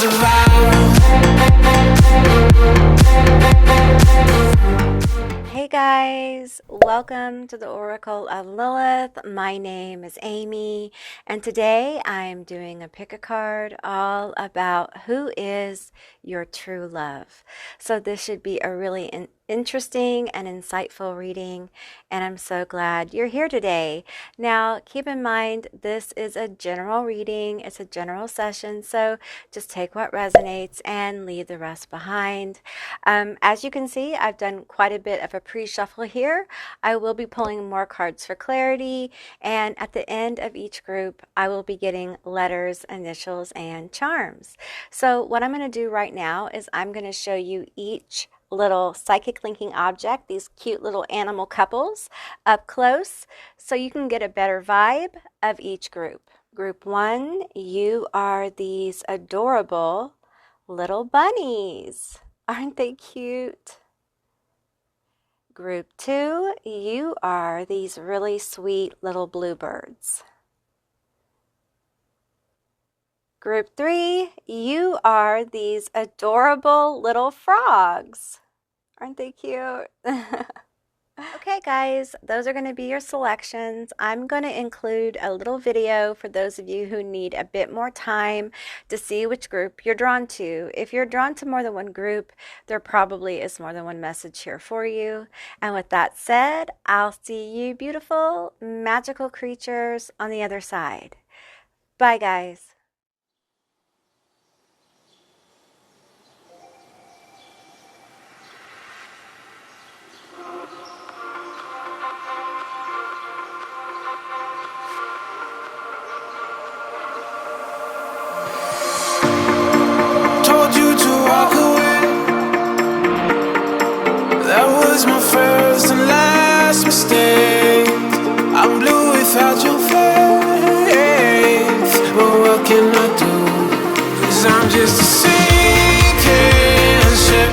Hey guys, welcome to the Oracle of Lilith. My name is Amy, and today I'm doing a pick a card all about who is your true love. So this should be a really interesting and insightful reading, and I'm so glad you're here today. Now, keep in mind, this is a general reading. It's a general session, so just take what resonates and leave the rest behind. As you can see, I've done quite a bit of a pre-shuffle here. I will be pulling more cards for clarity, and at the end of each group, I will be getting letters, initials, and charms. So what I'm going to do right now is I'm going to show you each little psychic linking object, these cute little animal couples, up close so you can get a better vibe of each group. Group 1, you are these adorable little bunnies. Aren't they cute? Group 2, you are these really sweet little bluebirds. Group 3, you are these adorable little frogs. Aren't they cute? Okay guys, those are going to be your selections. I'm going to include a little video for those of you who need a bit more time to see which group you're drawn to. If you're drawn to more than one group, there probably is more than one message here for you. And with that said, I'll see you beautiful, magical creatures on the other side. Bye guys. My first and last mistake. I'm blue without your faith. But what can I do? 'Cause I'm just a sinking ship,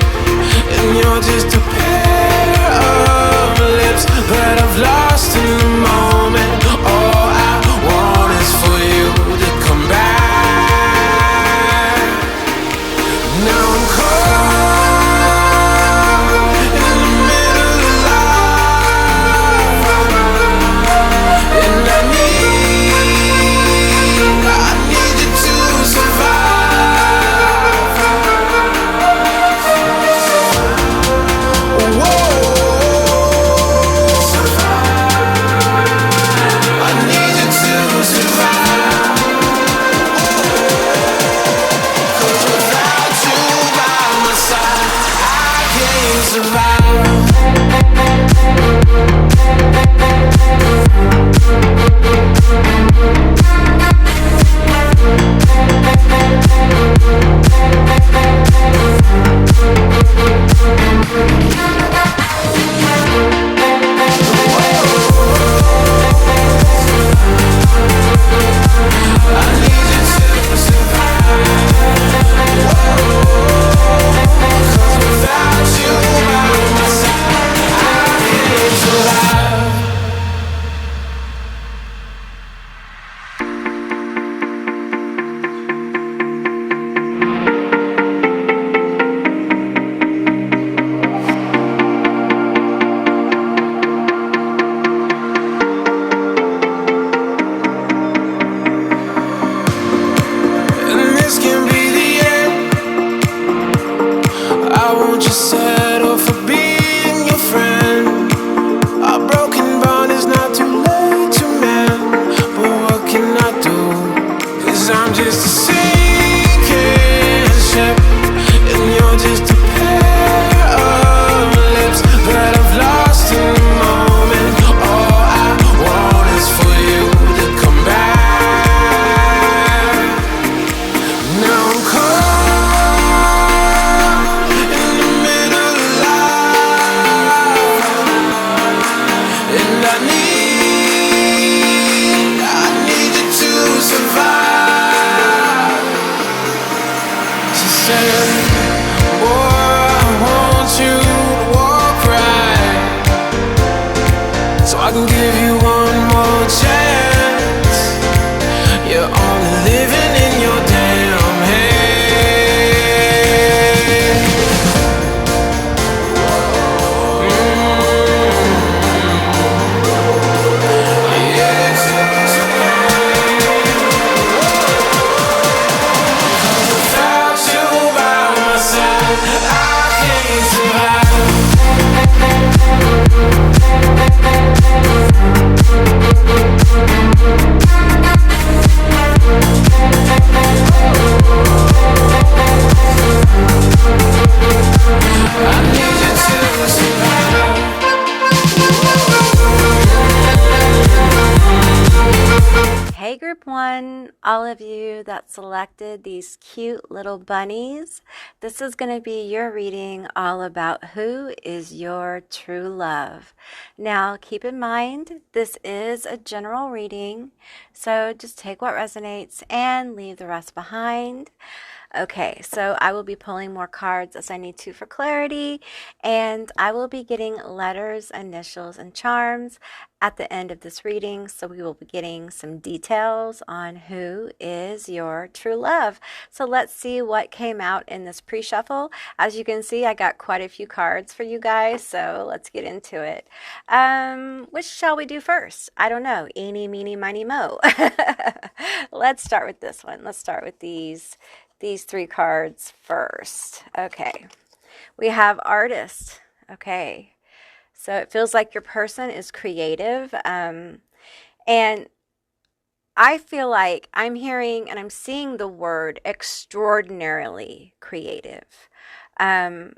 and you're just a pair of lips that I've lost in the moment. All I want is for you to come back. Now I'm cold. Now I'm caught in the middle group one, all of you that selected these cute little bunnies, this is going to be your reading all about who is your true love. Now, keep in mind, this is a general reading, so just take what resonates and leave the rest behind. Okay, so I will be pulling more cards as I need to for clarity, and I will be getting letters, initials, and charms at the end of this reading, so we will be getting some details on who is your true love. So let's see what came out in this pre-shuffle. As you can see, I got quite a few cards for you guys, so let's get into it. Which shall we do first? I don't know. Eeny, meeny, miny, mo. Let's start with this one. Let's start with these three cards first. Okay. We have artist. Okay. So it feels like your person is creative. And I feel like I'm hearing and I'm seeing the word extraordinarily creative. Their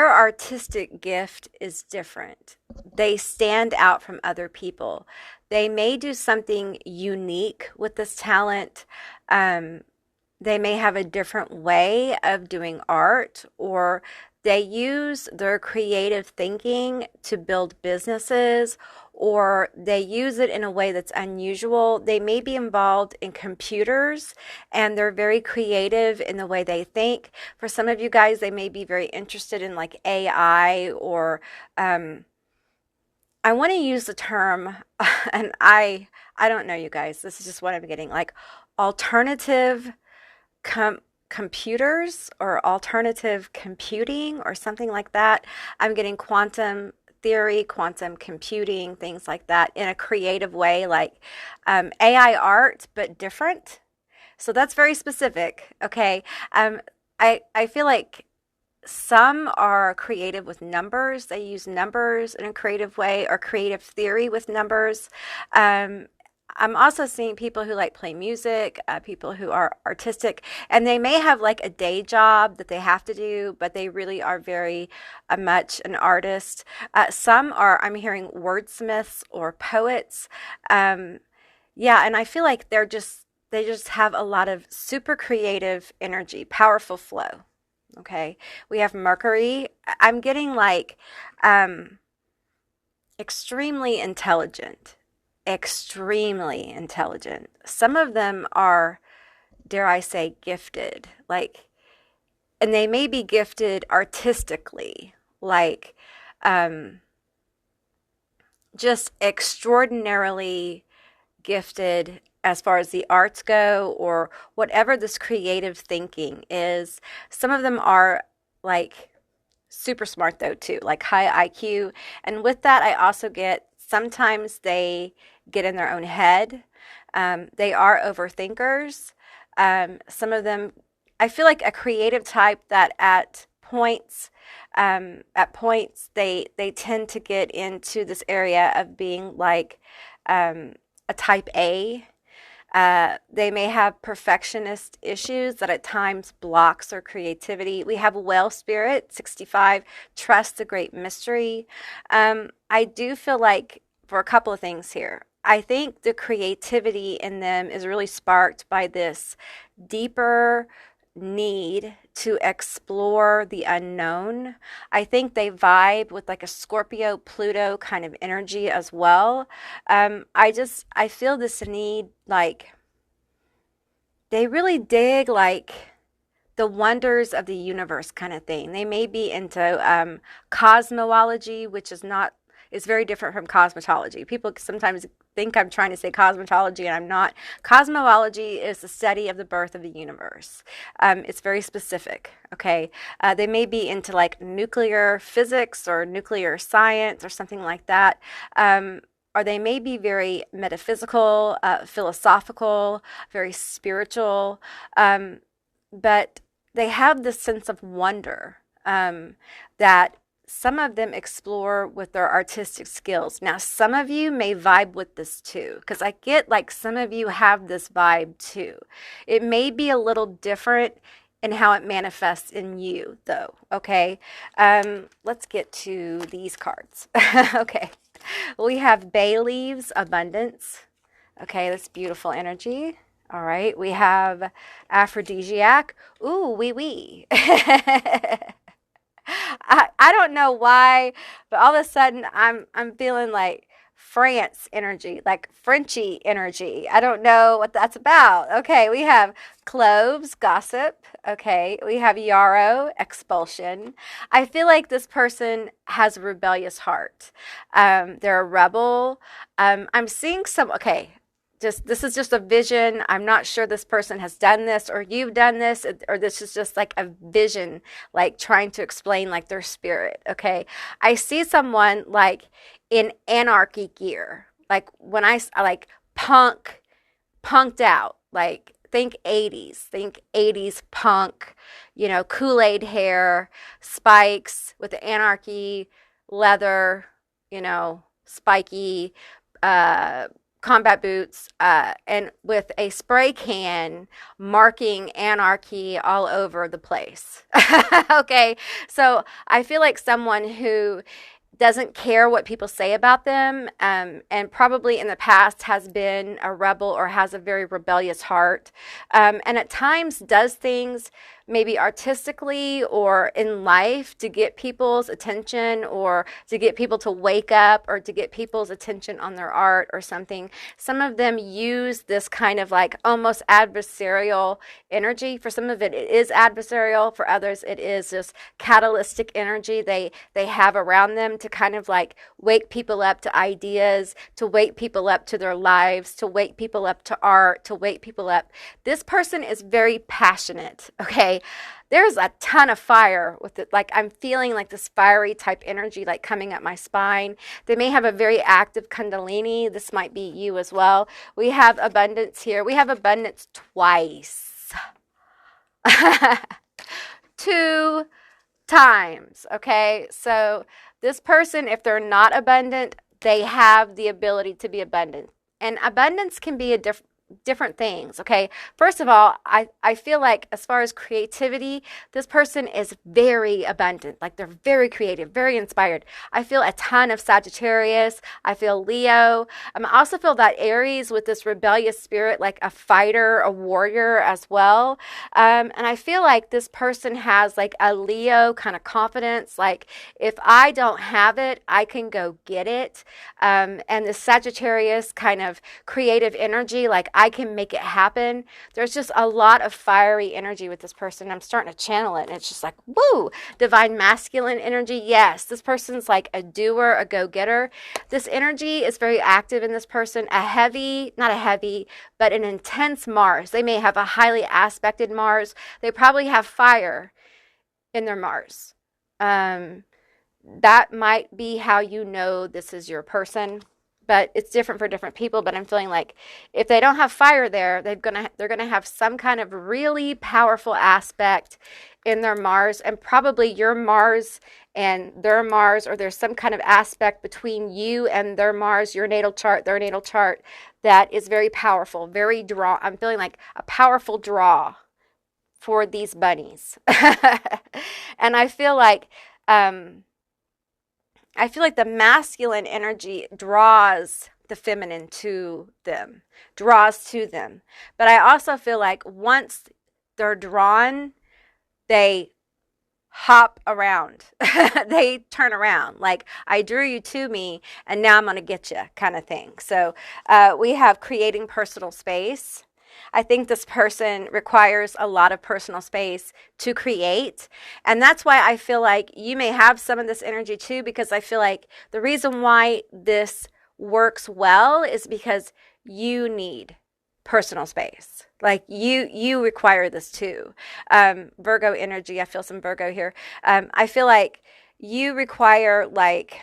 artistic gift is different. They stand out from other people. They may do something unique with this talent. They may have a different way of doing art, or they use their creative thinking to build businesses, or they use it in a way that's unusual. They may be involved in computers and they're very creative in the way they think. For some of you guys, they may be very interested in like AI, or I want to use the term, and I don't know, you guys, this is just what I'm getting, like alternative computers or alternative computing or something like that. I'm getting quantum theory, quantum computing, things like that in a creative way, like AI art, but different. So that's very specific. Okay. I feel like some are creative with numbers. They use numbers in a creative way, or creative theory with numbers. I'm also seeing people who like play music, people who are artistic, and they may have like a day job that they have to do, but they really are very much an artist. Some are, I'm hearing wordsmiths or poets. Yeah, and I feel like they just have a lot of super creative energy, powerful flow. Okay, we have Mercury. I'm getting like extremely intelligent. Extremely intelligent. Some of them are, dare I say, gifted, like, and they may be gifted artistically, like just extraordinarily gifted as far as the arts go, or whatever this creative thinking is. Some of them are like super smart though too, like high IQ. And with that, I also get sometimes they get in their own head. They are overthinkers. Some of them, I feel like a creative type that at points they tend to get into this area of being like a type A. They may have perfectionist issues that at times blocks their creativity. We have Well Spirit, 65, Trust the Great Mystery. I do feel like, for a couple of things here, I think the creativity in them is really sparked by this deeper need to explore the unknown. I think they vibe with like a Scorpio Pluto kind of energy as well. I feel this need, like they really dig like the wonders of the universe kind of thing. They may be into cosmology, which is very different from cosmetology. People sometimes think I'm trying to say cosmetology, and I'm not. Cosmology is the study of the birth of the universe. It's very specific, okay? They may be into like nuclear physics or nuclear science or something like that. Or they may be very metaphysical, philosophical, very spiritual, but they have this sense of wonder that some of them explore with their artistic skills. Now, some of you may vibe with this too, because I get like some of you have this vibe too. It may be a little different in how it manifests in you, though, okay? Let's get to these cards. Okay. We have Bay Leaves, Abundance. Okay, that's beautiful energy. All right, we have aphrodisiac. Ooh, wee wee. I don't know why, but all of a sudden I'm feeling like France energy, like Frenchy energy. I don't know what that's about. Okay, we have cloves, gossip. Okay, we have yarrow, expulsion. I feel like this person has a rebellious heart. They're a rebel. I'm seeing some. Okay, just this is just a vision. I'm not sure this person has done this or you've done this, or this is just like a vision, like trying to explain like their spirit. Okay, I see someone like in anarchy gear, like when I like punked out, like think 80s punk, Kool-Aid hair, spikes with the anarchy leather, spiky uh combat boots, and with a spray can marking anarchy all over the place. Okay, so I feel like someone who doesn't care what people say about them, and probably in the past has been a rebel or has a very rebellious heart, and at times does things maybe artistically or in life to get people's attention or to get people to wake up or to get people's attention on their art or something. Some of them use this kind of like almost adversarial energy. For some of it, it is adversarial. For others, it is just catalytic energy they have around them to kind of like wake people up to ideas, to wake people up to their lives, to wake people up to art, to wake people up. This person is very passionate, okay? There's a ton of fire with it. Like I'm feeling like this fiery type energy like coming up my spine. They may have a very active kundalini. This might be you as well. We have abundance here. We have abundance twice. 2 times, okay? So this person, if they're not abundant, they have the ability to be abundant. And abundance can be a different things, okay? First of all, I feel like as far as creativity, this person is very abundant. Like they're very creative, very inspired. I feel a ton of Sagittarius. I feel Leo. I also feel that Aries with this rebellious spirit, like a fighter, a warrior as well. And I feel like this person has like a Leo kind of confidence. Like if I don't have it, I can go get it. And the Sagittarius kind of creative energy, like I can make it happen. There's just a lot of fiery energy with this person. I'm starting to channel it, and it's just like, woo! Divine masculine energy. Yes, this person's like a doer, a go-getter. This energy is very active in this person. Not a heavy, but an intense Mars. They may have a highly aspected Mars. They probably have fire in their Mars. That might be how you know this is your person. But it's different for different people. But I'm feeling like if they don't have fire there, they're gonna have some kind of really powerful aspect in their Mars, and probably your Mars and their Mars, or there's some kind of aspect between you and their Mars, your natal chart, their natal chart, that is very powerful, very draw. I'm feeling like a powerful draw for these bunnies. And I feel like the masculine energy draws the feminine to them, draws to them. But I also feel like once they're drawn, they hop around. They turn around. Like, I drew you to me, and now I'm going to get you kind of thing. So we have creating personal space. I think this person requires a lot of personal space to create. And that's why I feel like you may have some of this energy too, because I feel like the reason why this works well is because you need personal space. Like you require this too. Virgo energy, I feel some Virgo here. I feel like you require like,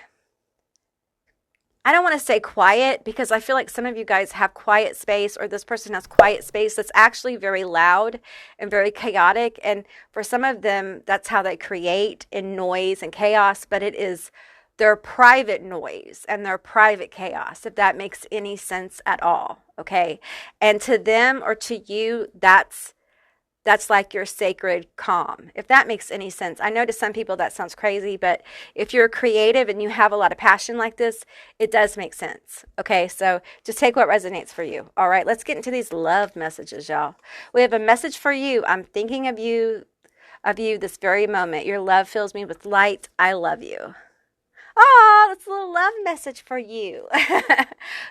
I don't want to say quiet, because I feel like some of you guys have quiet space, or this person has quiet space that's actually very loud and very chaotic. And for some of them, that's how they create in noise and chaos, but it is their private noise and their private chaos, if that makes any sense at all. Okay. And to them or to you, that's that's like your sacred calm, if that makes any sense. I know to some people that sounds crazy, but if you're creative and you have a lot of passion like this, it does make sense. Okay, so just take what resonates for you. All right, let's get into these love messages, y'all. We have a message for you. I'm thinking of you this very moment. Your love fills me with light. I love you. Oh, that's a little love message for you.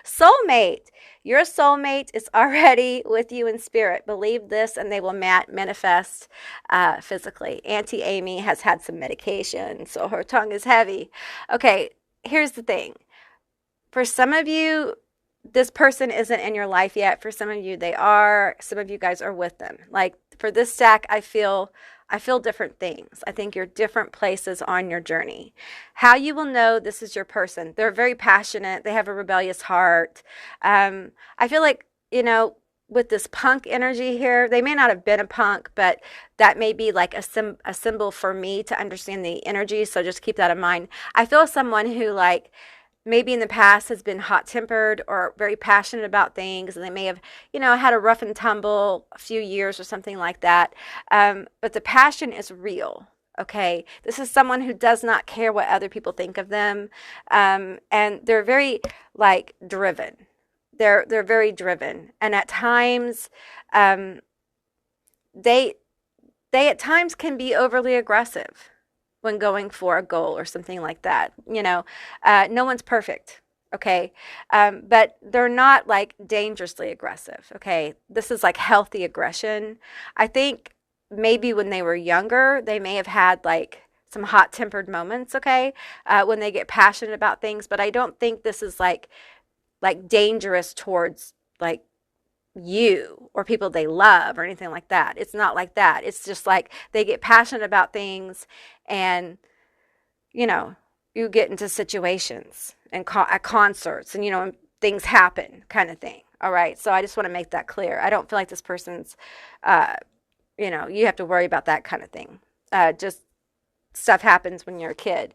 Soulmate. Your soulmate is already with you in spirit. Believe this and they will manifest physically. Auntie Amy has had some medication, so her tongue is heavy. Okay, here's the thing. For some of you, this person isn't in your life yet. For some of you, they are. Some of you guys are with them. Like for this stack, I feel different things. I think you're different places on your journey. How you will know this is your person. They're very passionate. They have a rebellious heart. I feel like, with this punk energy here, they may not have been a punk, but that may be like a symbol for me to understand the energy. So just keep that in mind. I feel someone who maybe in the past has been hot-tempered or very passionate about things, and they may have, had a rough and tumble a few years or something like that. But the passion is real, okay? This is someone who does not care what other people think of them, and they're very, driven. They're very driven, and at times, they at times can be overly aggressive when going for a goal or something like that. No one's perfect, okay? But they're not dangerously aggressive, okay? This is healthy aggression. I think maybe when they were younger, they may have had some hot-tempered moments, okay? When they get passionate about things, but I don't think this is dangerous towards you or people they love or anything like that. It's not like that. It's just they get passionate about things, and you get into situations and at concerts, and things happen, kind of thing. All right, so I just want to make that clear. I don't feel like this person's you have to worry about that kind of thing. Just stuff happens when you're a kid.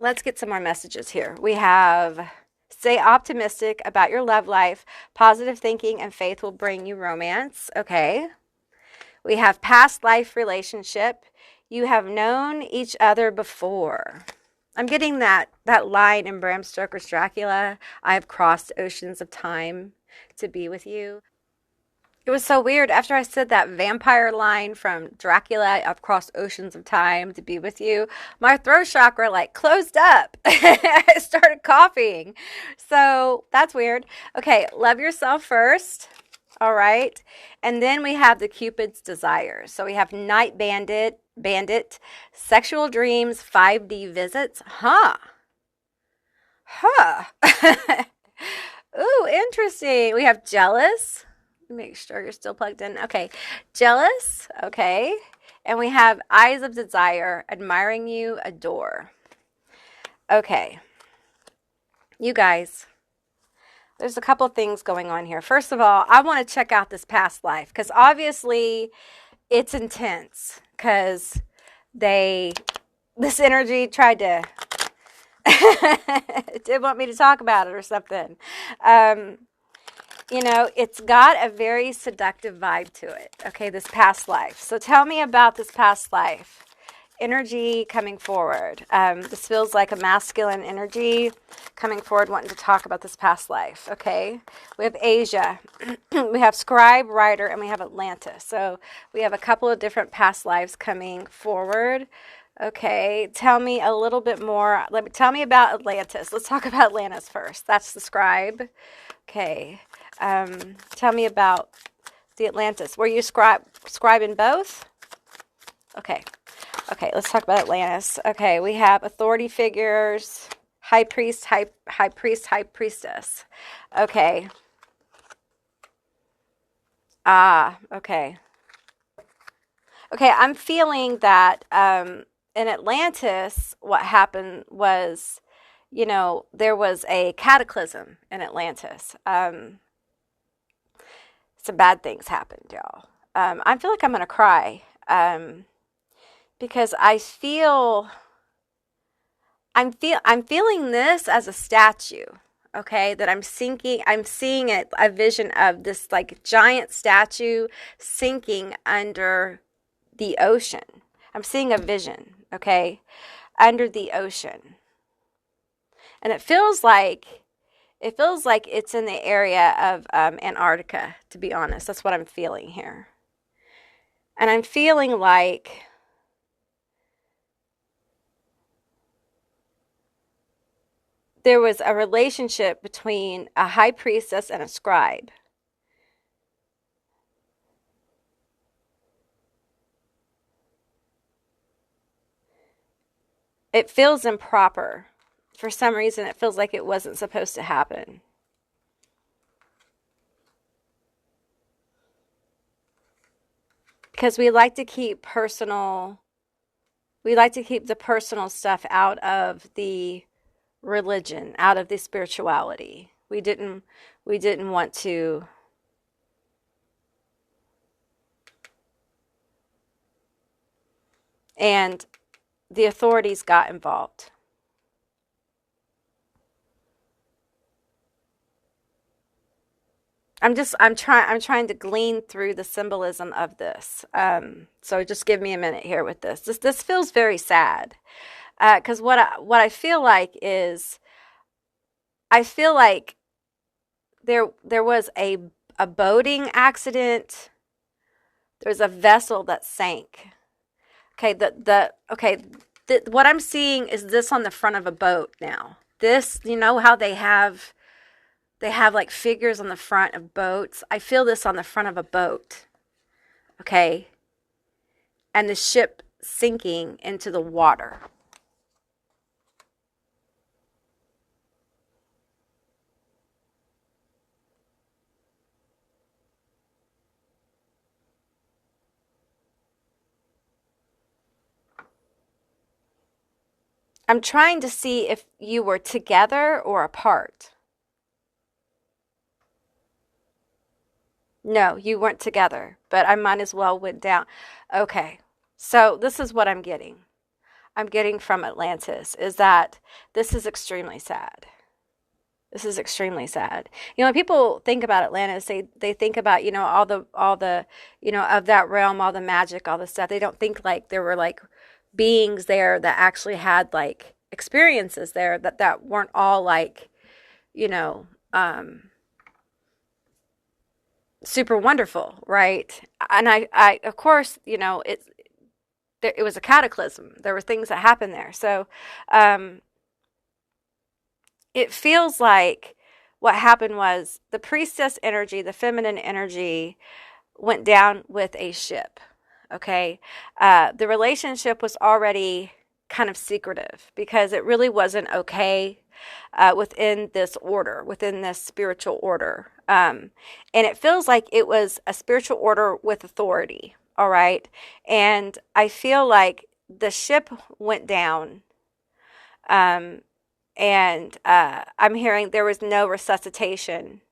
Let's get some more messages here. We have: stay optimistic about your love life. Positive thinking and faith will bring you romance. Okay. We have past life relationship. You have known each other before. I'm getting that line in Bram Stoker's Dracula. I have crossed oceans of time to be with you. It was so weird. After I said that vampire line from Dracula, I've crossed oceans of time to be with you, my throat chakra closed up. I started coughing. So that's weird. Okay, love yourself first. All right. And then we have the Cupid's desires. So we have night bandit, sexual dreams, 5D visits. Huh. Ooh, interesting. We have jealous. Make sure you're still plugged in. Okay. Jealous. Okay. And we have eyes of desire, admiring you, adore. Okay. You guys, there's a couple things going on here. First of all, I want to check out this past life because obviously it's intense because this energy tried to did want me to talk about it or something. It's got a very seductive vibe to it, okay, this past life. So tell me about this past life. Energy coming forward. This feels like a masculine energy coming forward, wanting to talk about this past life, okay? We have Asia. We have Scribe, Writer, and we have Atlantis. So we have a couple of different past lives coming forward. Okay, tell me a little bit more. Tell me about Atlantis. Let's talk about Atlantis first. That's the Scribe. Okay. Tell me about the Atlantis. Were you scribing both? Okay, let's talk about Atlantis. Okay, we have authority figures, high priest, high priestess. Okay. Okay. Okay, I'm feeling that in Atlantis, what happened was, there was a cataclysm in Atlantis. Some bad things happened, y'all. I feel like I'm going to cry because I'm feeling this as a statue. okay, that I'm sinking. I'm seeing it, a vision of this like giant statue sinking under the ocean. I'm seeing a vision, okay, under the ocean. And it feels like it's in the area of Antarctica, to be honest. That's what I'm feeling here. And I'm feeling like there was a relationship between a high priestess and a scribe. It feels improper. For some reason, it feels like it wasn't supposed to happen. Because we like to keep the personal stuff out of the religion, out of the spirituality. We didn't want to and the authorities got involved. I'm trying to glean through the symbolism of this. So just give me a minute here with this. This feels very sad. Because what I feel like is, I feel like there was a boating accident. There's a vessel that sank. Okay, what I'm seeing is this on the front of a boat now. This, you know how they have like figures on the front of boats. I feel this on the front of a boat. Okay? And the ship sinking into the water. I'm trying to see if you were together or apart. No, you weren't together, but I might as well went down. Okay, so this is what I'm getting. I'm getting from Atlantis is that this is extremely sad. This is extremely sad. You know, when people think about Atlantis, they think about, you know, all the, you know, of that realm, all the magic, all the stuff. They don't think like there were like beings there that actually had like experiences there that weren't all like, you know, super wonderful, right? And I of course, you know, it was a cataclysm. There were things that happened there. So, it feels like what happened was the priestess energy, the feminine energy, went down with a ship. Okay. The relationship was already kind of secretive because it really wasn't okay within this order, within this spiritual order. And it feels like it was a spiritual order with authority. All right. And I feel like the ship went down. And I'm hearing there was no resuscitation.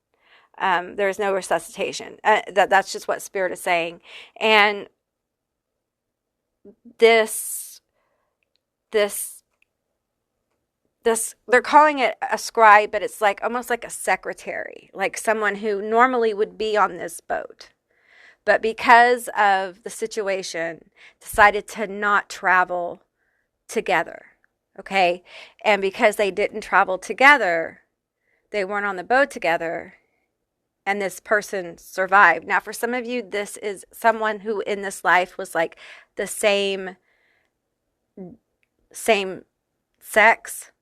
There was no resuscitation. That's just what Spirit is saying. And this, they're calling it a scribe, but it's like almost like a secretary, like someone who normally would be on this boat, but because of the situation, decided to not travel together. Okay. And because they didn't travel together, they weren't on the boat together, and this person survived. Now, for some of you, this is someone who in this life was like the same sex.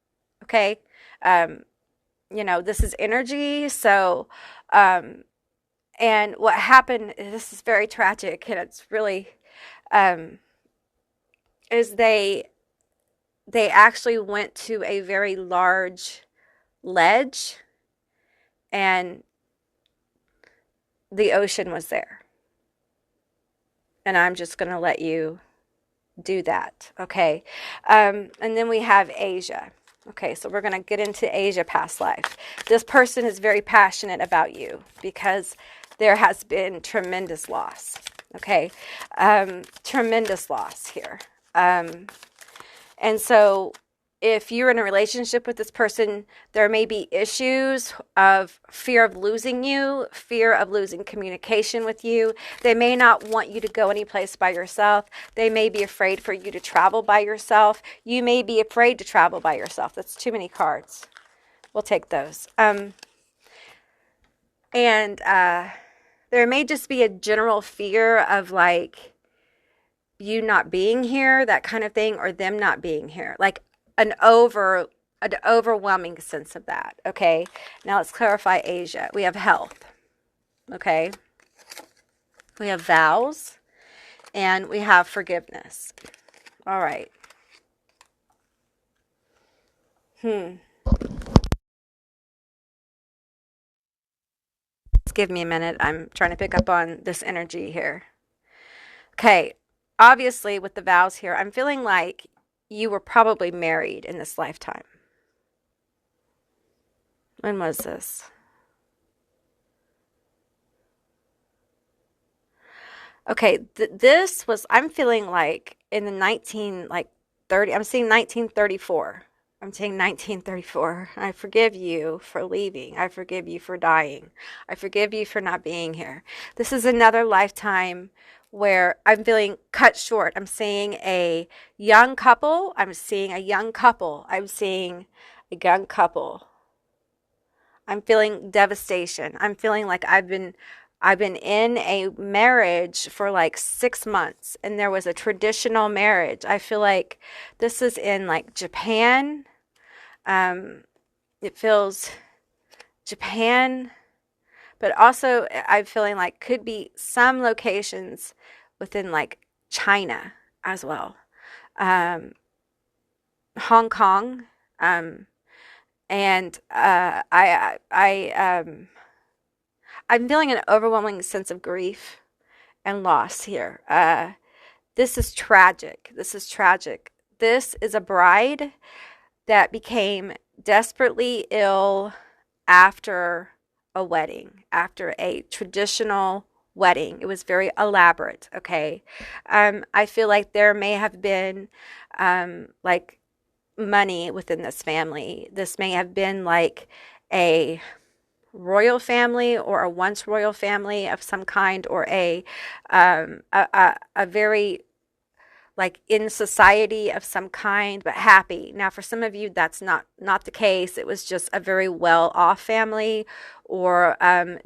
Okay. You know, this is energy. So, and what happened, this is very tragic, and it's really, is they actually went to a very large ledge, and the ocean was there. And I'm just going to let you do that. Okay. And then we have Asia. Okay. So we're going to get into Asia past life. This person is very passionate about you because there has been tremendous loss. Okay. Tremendous loss here. And so if you're in a relationship with this person, there may be issues of fear of losing you, fear of losing communication with you. They may not want you to go anyplace by yourself. They may be afraid for you to travel by yourself. You may be afraid to travel by yourself. That's too many cards. We'll take those. And there may just be a general fear of like you not being here, that kind of thing, or them not being here. Like an overwhelming sense of that. Okay. Now let's clarify Asia. We have health. Okay. We have vows, and we have forgiveness. All right. Just give me a minute. I'm trying to pick up on this energy here. Okay. Obviously, with the vows here, I'm feeling like you were probably married in this lifetime. When was this? Okay, this was, I'm feeling like in the 30, I'm seeing 1934. I'm saying 1934. I forgive you for leaving. I forgive you for dying. I forgive you for not being here. This is another lifetime where I'm feeling cut short. I'm seeing a young couple. I'm seeing a young couple. I'm seeing a young couple. I'm feeling devastation. I'm feeling like I've been in a marriage for like 6 months, and there was a traditional marriage. I feel like this is in like Japan. It feels Japan, but also I'm feeling like could be some locations within like China as well. Hong Kong. And I'm feeling an overwhelming sense of grief and loss here. This is tragic. This is tragic. This is a bride that became desperately ill after a wedding, after a traditional wedding. It was very elaborate, okay? I feel like there may have been like money within this family. This may have been like a royal family or a once royal family of some kind, or a very like in society of some kind, but happy. Now, for some of you, that's not the case. It was just a very well-off family, or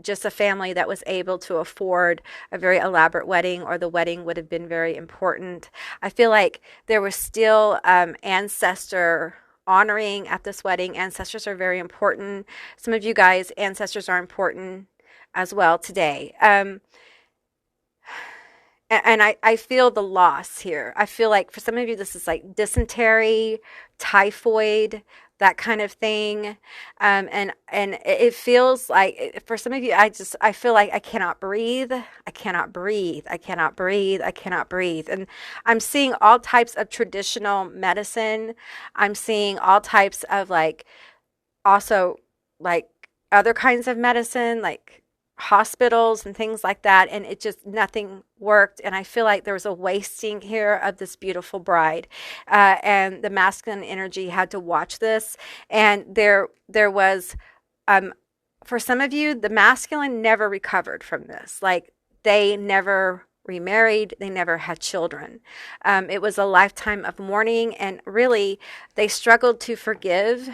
just a family that was able to afford a very elaborate wedding, or the wedding would have been very important. I feel like there was still ancestor honoring at this wedding. Ancestors are very important. Some of you guys, ancestors are important as well today. And I feel the loss here. I feel like for some of you, this is like dysentery, typhoid, that kind of thing. And it feels like for some of you, I feel like I cannot breathe. I cannot breathe. I cannot breathe. I cannot breathe. And I'm seeing all types of traditional medicine. I'm seeing all types of like, also like other kinds of medicine, like hospitals and things like that, and it just nothing worked. And I feel like there was a wasting here of this beautiful bride, and the masculine energy had to watch this. And there was for some of you, the masculine never recovered from this. Like they never remarried, they never had children. It was a lifetime of mourning, and really they struggled to forgive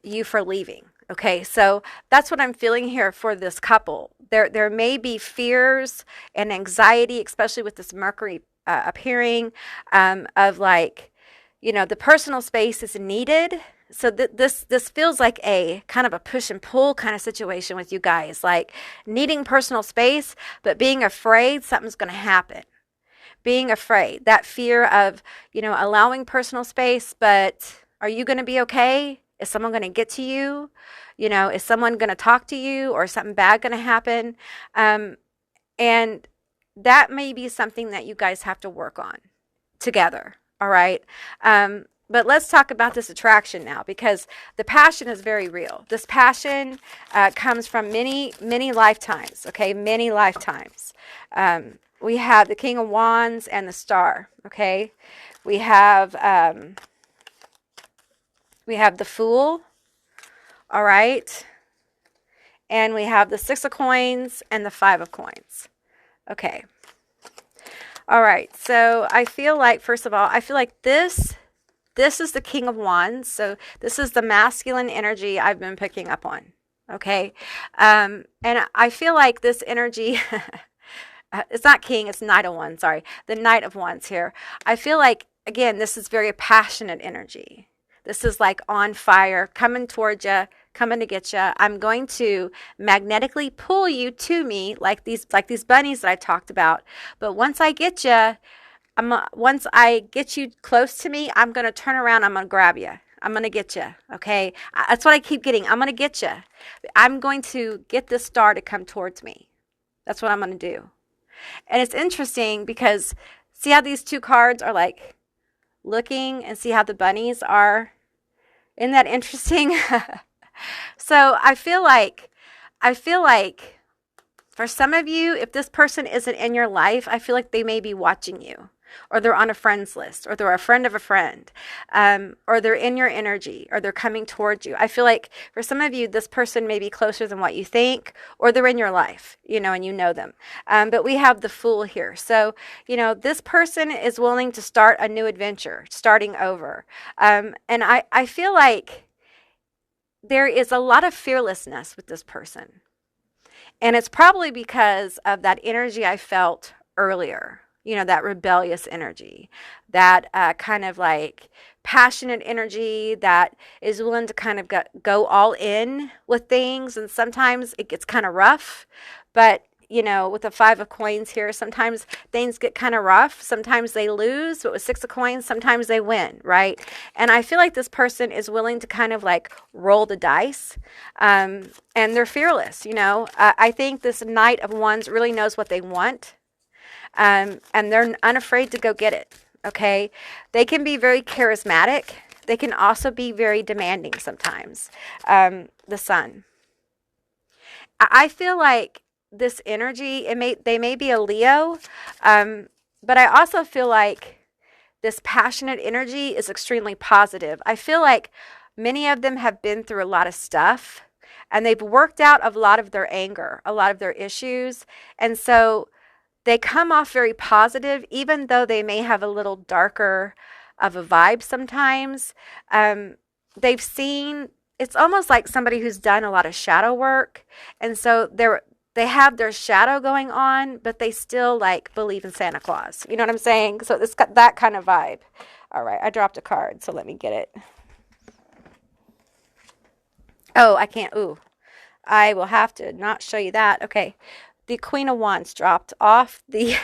you for leaving. Okay, so that's what I'm feeling here for this couple. There may be fears and anxiety, especially with this Mercury appearing, of like, the personal space is needed. So this feels like a kind of a push and pull kind of situation with you guys, like needing personal space, but being afraid something's going to happen. Being afraid, that fear of, allowing personal space, but are you going to be okay? Is someone going to get to you? Is someone going to talk to you, or something bad going to happen? And that may be something that you guys have to work on together. All right. But let's talk about this attraction now, because the passion is very real. This passion comes from many, many lifetimes. Okay. Many lifetimes. We have the King of Wands and the Star. Okay. We have, We have the Fool. All right. And we have the 6 of coins and the 5 of coins. Okay. All right. So I feel like, first of all, I feel like this is the King of Wands. So this is the masculine energy I've been picking up on. Okay. And I feel like this energy, it's not King, it's Knight of Wands. Sorry. The Knight of Wands here. I feel like, again, this is very passionate energy. This is like on fire, coming towards you, coming to get you. I'm going to magnetically pull you to me like these bunnies that I talked about. But once I get you, once I get you close to me, I'm going to turn around. I'm going to grab you. I'm going to get you. Okay. That's what I keep getting. I'm going to get you. I'm going to get this star to come towards me. That's what I'm going to do. And it's interesting because see how these two cards are like looking, and see how the bunnies are. Isn't that interesting? So I feel like for some of you, if this person isn't in your life, I feel like they may be watching you, or they're on a friends list, or they're a friend of a friend, or they're in your energy, or they're coming towards you. I feel like for some of you, this person may be closer than what you think, or they're in your life, and you know them. But we have the Fool here. So, this person is willing to start a new adventure, starting over. And I feel like there is a lot of fearlessness with this person. And it's probably because of that energy I felt earlier, that rebellious energy, that kind of like passionate energy that is willing to kind of go all in with things. And sometimes it gets kind of rough, but with the 5 of coins here, sometimes things get kind of rough. Sometimes they lose, but with 6 of coins, sometimes they win, right? And I feel like this person is willing to kind of like roll the dice, and they're fearless. I think this Knight of Wands really knows what they want, and they're unafraid to go get it. Okay, they can be very charismatic. They can also be very demanding sometimes. The Sun. I feel like this energy, they may be a Leo, but I also feel like this passionate energy is extremely positive. I feel like many of them have been through a lot of stuff, and they've worked out a lot of their anger, a lot of their issues, and so they come off very positive, even though they may have a little darker of a vibe sometimes. They've seen, it's almost like somebody who's done a lot of shadow work, and so they have their shadow going on, but they still like believe in Santa Claus. You know what I'm saying? So it's got that kind of vibe. All right, I dropped a card, so let me get it. Oh, I can't. Ooh, I will have to not show you that. Okay, the Queen of Wands dropped off the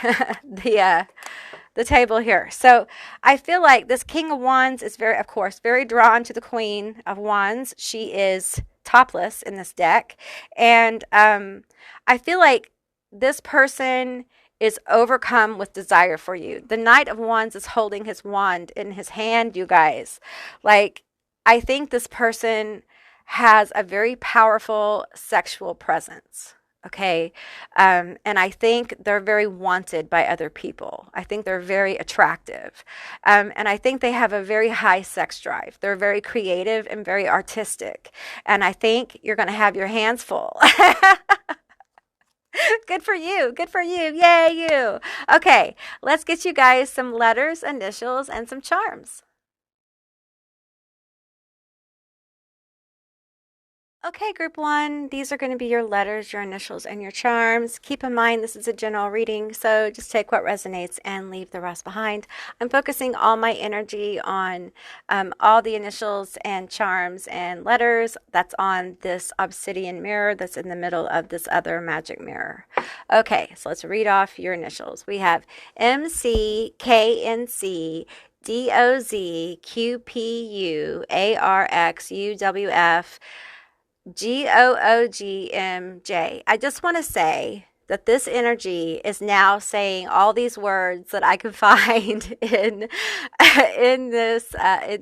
the table here. So I feel like this King of Wands is of course, very drawn to the Queen of Wands. She is topless in this deck, and I feel like this person is overcome with desire for you. The Knight of Wands is holding his wand in his hand, you guys. Like, I think this person has a very powerful sexual presence. Okay. And I think they're very wanted by other people. I think they're very attractive. And I think they have a very high sex drive. They're very creative and very artistic. And I think you're going to have your hands full. Good for you. Good for you. Yay, you. Okay. Let's get you guys some letters, initials, and some charms. Okay, group 1, these are going to be your letters, your initials, and your charms. Keep in mind this is a general reading, so just take what resonates and leave the rest behind. I'm focusing all my energy on all the initials and charms and letters that's on this obsidian mirror that's in the middle of this other magic mirror. Okay, so let's read off your initials. We have MCKNC, DOZQPU, ARXUWF, GOOGMJ. I just want to say that this energy is now saying all these words that I can find in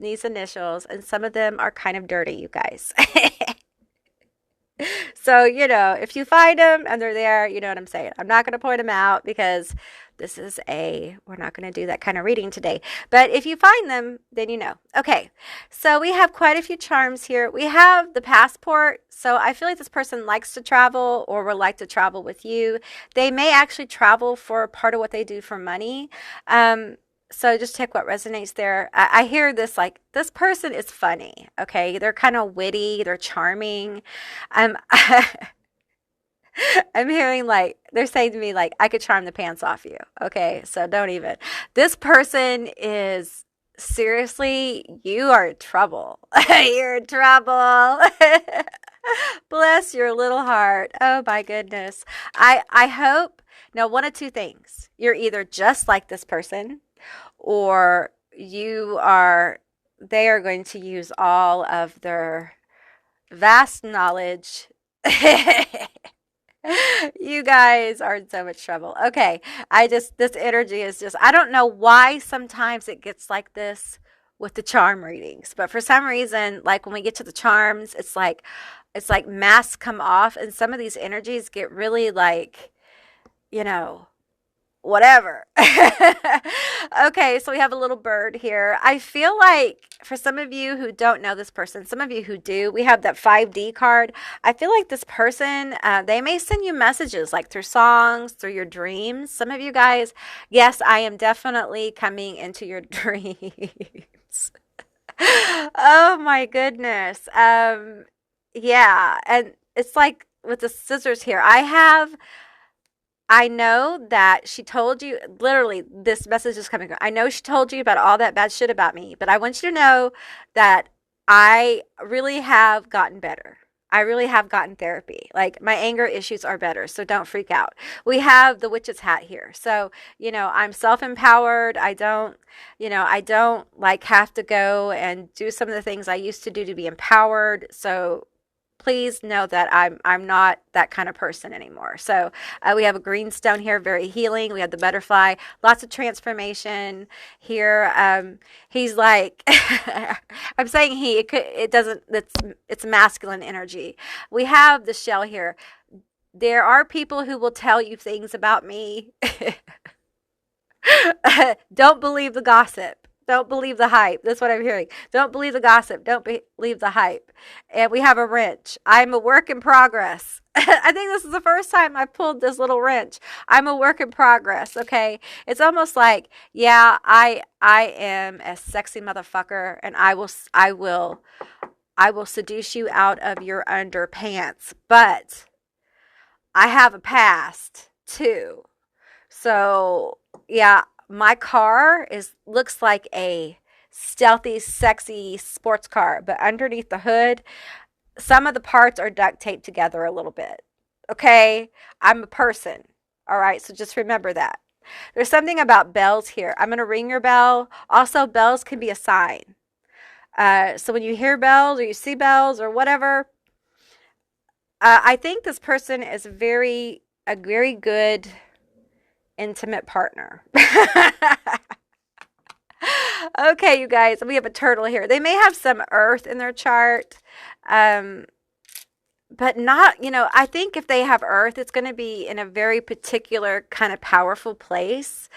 these initials, and some of them are kind of dirty, you guys. So, if you find them and they're there, you know what I'm saying. I'm not going to point them out because we're not going to do that kind of reading today. But if you find them, then you know. Okay, so we have quite a few charms here. We have the passport. So I feel like this person likes to travel or would like to travel with you. They may actually travel for part of what they do for money. So just check what resonates there. I hear this like, this person is funny. Okay, they're kind of witty, they're charming. Um, I'm hearing like they're saying to me like I could charm the pants off you. Okay, so don't even. This person is seriously, you are in trouble. You're in trouble. Bless your little heart. Oh my goodness. I hope now one of two things. You're either just like this person or they are going to use all of their vast knowledge. You guys are in so much trouble. Okay. This energy is just, I don't know why sometimes it gets like this with the charm readings, but for some reason, like when we get to the charms, it's like masks come off and some of these energies get really like, you know, whatever. Okay, so we have a little bird here. I feel like for some of you who don't know this person, some of you who do, we have that 5D card. I feel like this person, they may send you messages like through songs, through your dreams. Some of you guys, yes, I am definitely coming into your dreams. Oh my goodness. Yeah, and it's like with the scissors here. I know that she told you, literally, this message is coming. I know she told you about all that bad shit about me, but I want you to know that I really have gotten better. I really have gotten therapy. Like my anger issues are better, so don't freak out. We have the witch's hat here. So, I'm self-empowered. I don't like have to go and do some of the things I used to do to be empowered. So please know that I'm not that kind of person anymore. So we have a green stone here, very healing. We have the butterfly, lots of transformation here. He's like, I'm saying it's masculine energy. We have the shell here. There are people who will tell you things about me. Don't believe the gossip. Don't believe the hype. That's what I'm hearing. Don't believe the gossip. Don't believe the hype. And we have a wrench. I'm a work in progress. I think this is the first time I pulled this little wrench. I'm a work in progress. Okay. It's almost like, yeah, I am a sexy motherfucker and I will seduce you out of your underpants, but I have a past too. So yeah, my car looks like a stealthy, sexy sports car, but underneath the hood, some of the parts are duct taped together a little bit. Okay? I'm a person. All right, so just remember that. There's something about bells here. I'm going to ring your bell. Also, bells can be a sign. So when you hear bells or you see bells or whatever, I think this person is a very good intimate partner. Okay, you guys, we have a turtle here. They may have some earth in their chart, but not, I think if they have earth, it's going to be in a very particular kind of powerful place,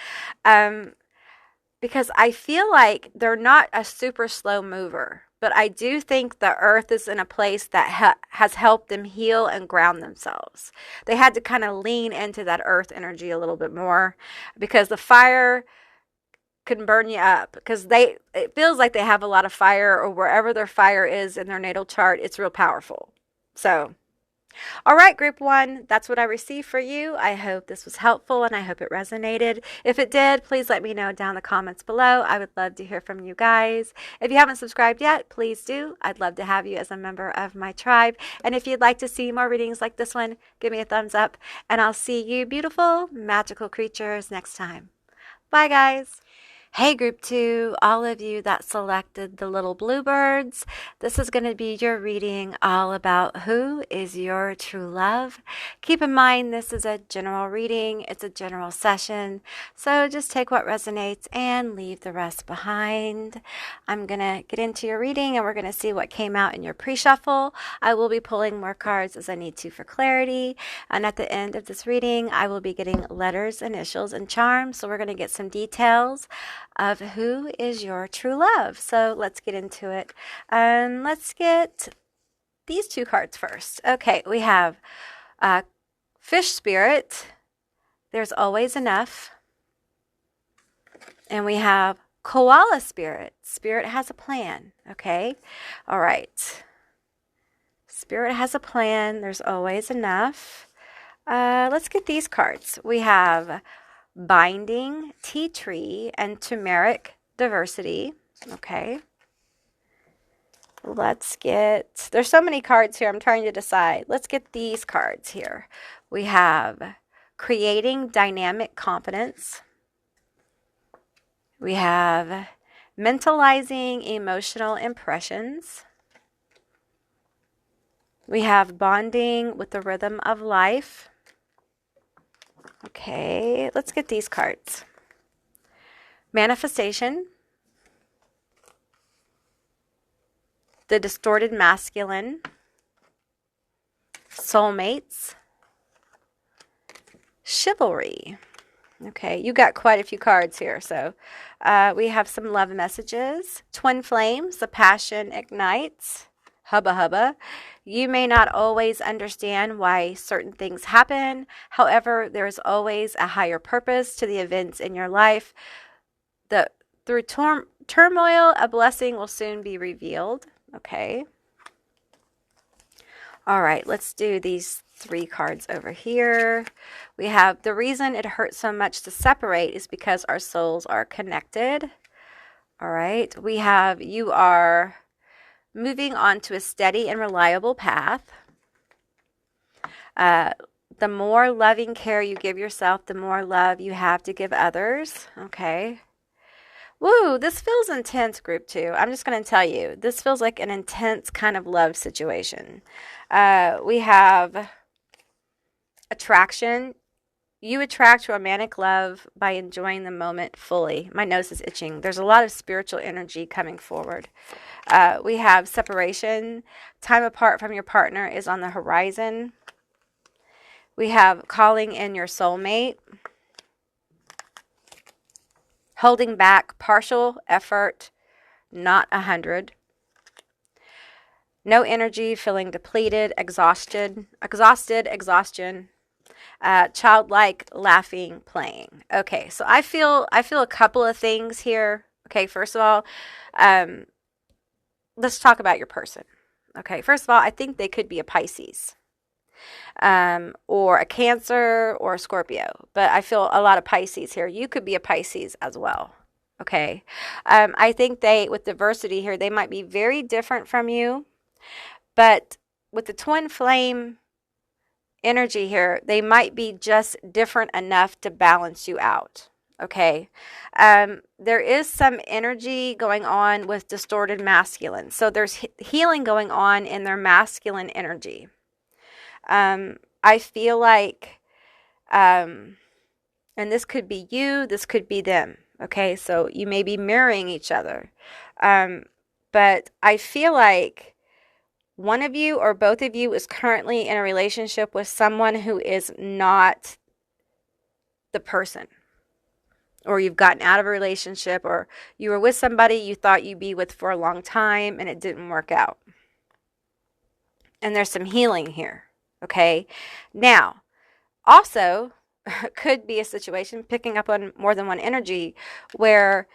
because I feel like they're not a super slow mover. But I do think the earth is in a place that has helped them heal and ground themselves. They had to kind of lean into that earth energy a little bit more because the fire can burn you up because it feels like they have a lot of fire, or wherever their fire is in their natal chart, it's real powerful. So, all right, group one, that's what I received for you. I hope this was helpful and I hope it resonated. If it did, please let me know down in the comments below. I would love to hear from you guys. If you haven't subscribed yet, please do. I'd love to have you as a member of my tribe. And if you'd like to see more readings like this one, give me a thumbs up and I'll see you beautiful, magical creatures next time. Bye, guys. Hey, Group 2, all of you that selected the little bluebirds, this is going to be your reading all about who is your true love. Keep in mind, this is a general reading, it's a general session, so just take what resonates and leave the rest behind. I'm going to get into your reading and we're going to see what came out in your pre-shuffle. I will be pulling more cards as I need to for clarity, and at the end of this reading, I will be getting letters, initials, and charms, so we're going to get some details of who is your true love. So let's get into it. Let's get these two cards first. Okay, we have Fish Spirit, There's Always Enough. And we have Koala Spirit, Spirit Has a Plan. Okay, all right. Spirit has a plan, there's always enough. Let's get these cards. We have Binding, Tea Tree, and Turmeric Diversity. Okay. Let's get, there's so many cards here, I'm trying to decide. Let's get these cards here. We have Creating Dynamic Competence. We have Mentalizing Emotional Impressions. We have Bonding with the Rhythm of Life. Okay, let's get these cards. Manifestation, The Distorted Masculine, Soulmates, Chivalry. Okay, you got quite a few cards here. So we have some love messages. Twin Flames, The Passion Ignites. Hubba hubba. You may not always understand why certain things happen. However, there is always a higher purpose to the events in your life. Through turmoil, a blessing will soon be revealed. Okay. All right, let's do these three cards over here. We have the reason it hurts so much to separate is because our souls are connected. All right. We have you are moving on to a steady and reliable path. The more loving care you give yourself, the more love you have to give others. Okay. Woo, this feels intense, Group 2. I'm just going to tell you, this feels like an intense kind of love situation. We have attraction. You attract romantic love by enjoying the moment fully. My nose is itching. There's a lot of spiritual energy coming forward. We have separation. Time apart from your partner is on the horizon. We have calling in your soulmate. Holding back, partial effort, not 100. No energy, feeling depleted, exhaustion. Childlike, laughing, playing. Okay, so I feel a couple of things here. Okay, first of all, let's talk about your person. Okay, first of all, I think they could be a Pisces, or a Cancer, or a Scorpio. But I feel a lot of Pisces here. You could be a Pisces as well. Okay, I think with diversity here, they might be very different from you. But with the twin flame energy here, they might be just different enough to balance you out. Okay. There is some energy going on with distorted masculine. So there's healing going on in their masculine energy. I feel like, and this could be you, this could be them. Okay. So you may be mirroring each other. But I feel like one of you or both of you is currently in a relationship with someone who is not the person. Or you've gotten out of a relationship, or you were with somebody you thought you'd be with for a long time and it didn't work out. And there's some healing here. Okay. Now, also could be a situation, picking up on more than one energy, where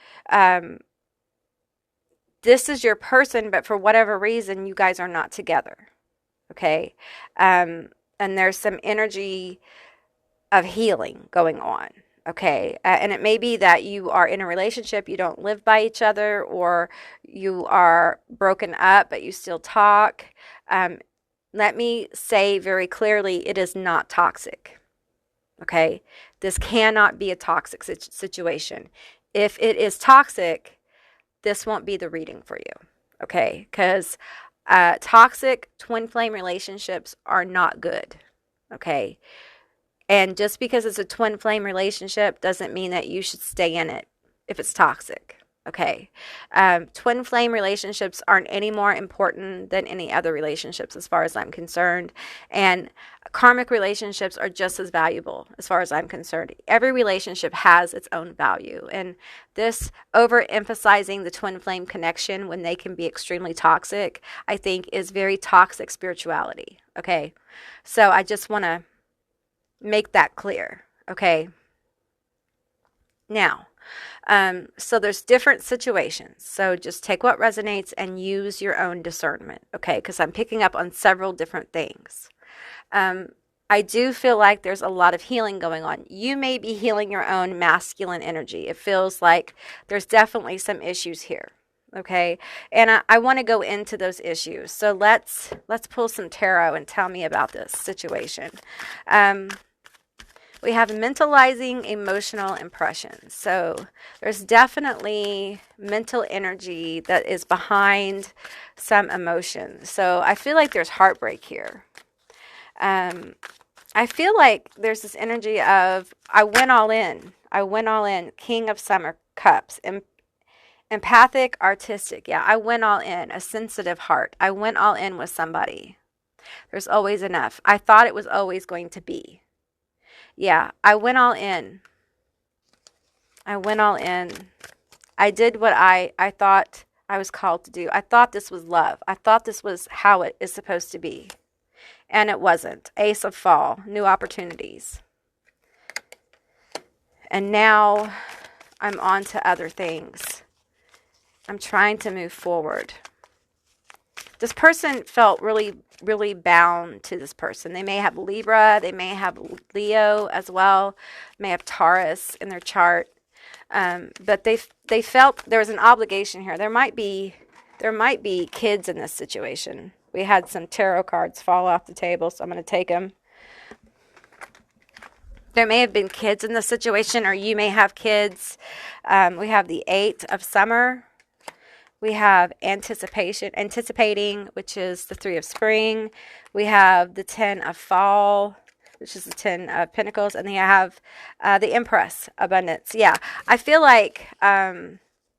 this is your person, but for whatever reason, you guys are not together. Okay. And there's some energy of healing going on. Okay. And it may be that you are in a relationship, you don't live by each other, or you are broken up, but you still talk. Let me say very clearly, it is not toxic. Okay. This cannot be a toxic situation. If it is toxic, this won't be the reading for you, okay? Because toxic twin flame relationships are not good, okay? And just because it's a twin flame relationship doesn't mean that you should stay in it if it's toxic. Okay. Twin flame relationships aren't any more important than any other relationships as far as I'm concerned. And karmic relationships are just as valuable as far as I'm concerned. Every relationship has its own value. And this overemphasizing the twin flame connection when they can be extremely toxic, I think is very toxic spirituality. Okay. So I just want to make that clear. Okay. Now, so there's different situations. So just take what resonates and use your own discernment. Okay. Because I'm picking up on several different things. I do feel like there's a lot of healing going on. You may be healing your own masculine energy. It feels like there's definitely some issues here. Okay. And I want to go into those issues. So let's pull some tarot and tell me about this situation. We have mentalizing emotional impressions. So there's definitely mental energy that is behind some emotions. So I feel like there's heartbreak here. I feel like there's this energy of I went all in. I went all in. King of Summer Cups. Empathic, artistic. Yeah, I went all in. A sensitive heart. I went all in with somebody. There's always enough. I thought it was always going to be. Yeah, I went all in. I went all in. I did what I thought I was called to do. I thought this was love. I thought this was how it is supposed to be. And it wasn't. Ace of Fall. New opportunities. And now I'm on to other things. I'm trying to move forward. This person felt really, really bound to this person. They may have Libra. They may have Leo as well. May have Taurus in their chart. But they felt there was an obligation here. There might be kids in this situation. We had some tarot cards fall off the table, so I'm going to take them. There may have been kids in this situation, or you may have kids. We have the 8 of Summer. We have anticipating, which is the 3 of Spring. We have the 10 of Fall, which is the 10 of Pentacles. And then you have the Empress, abundance. Yeah, I feel like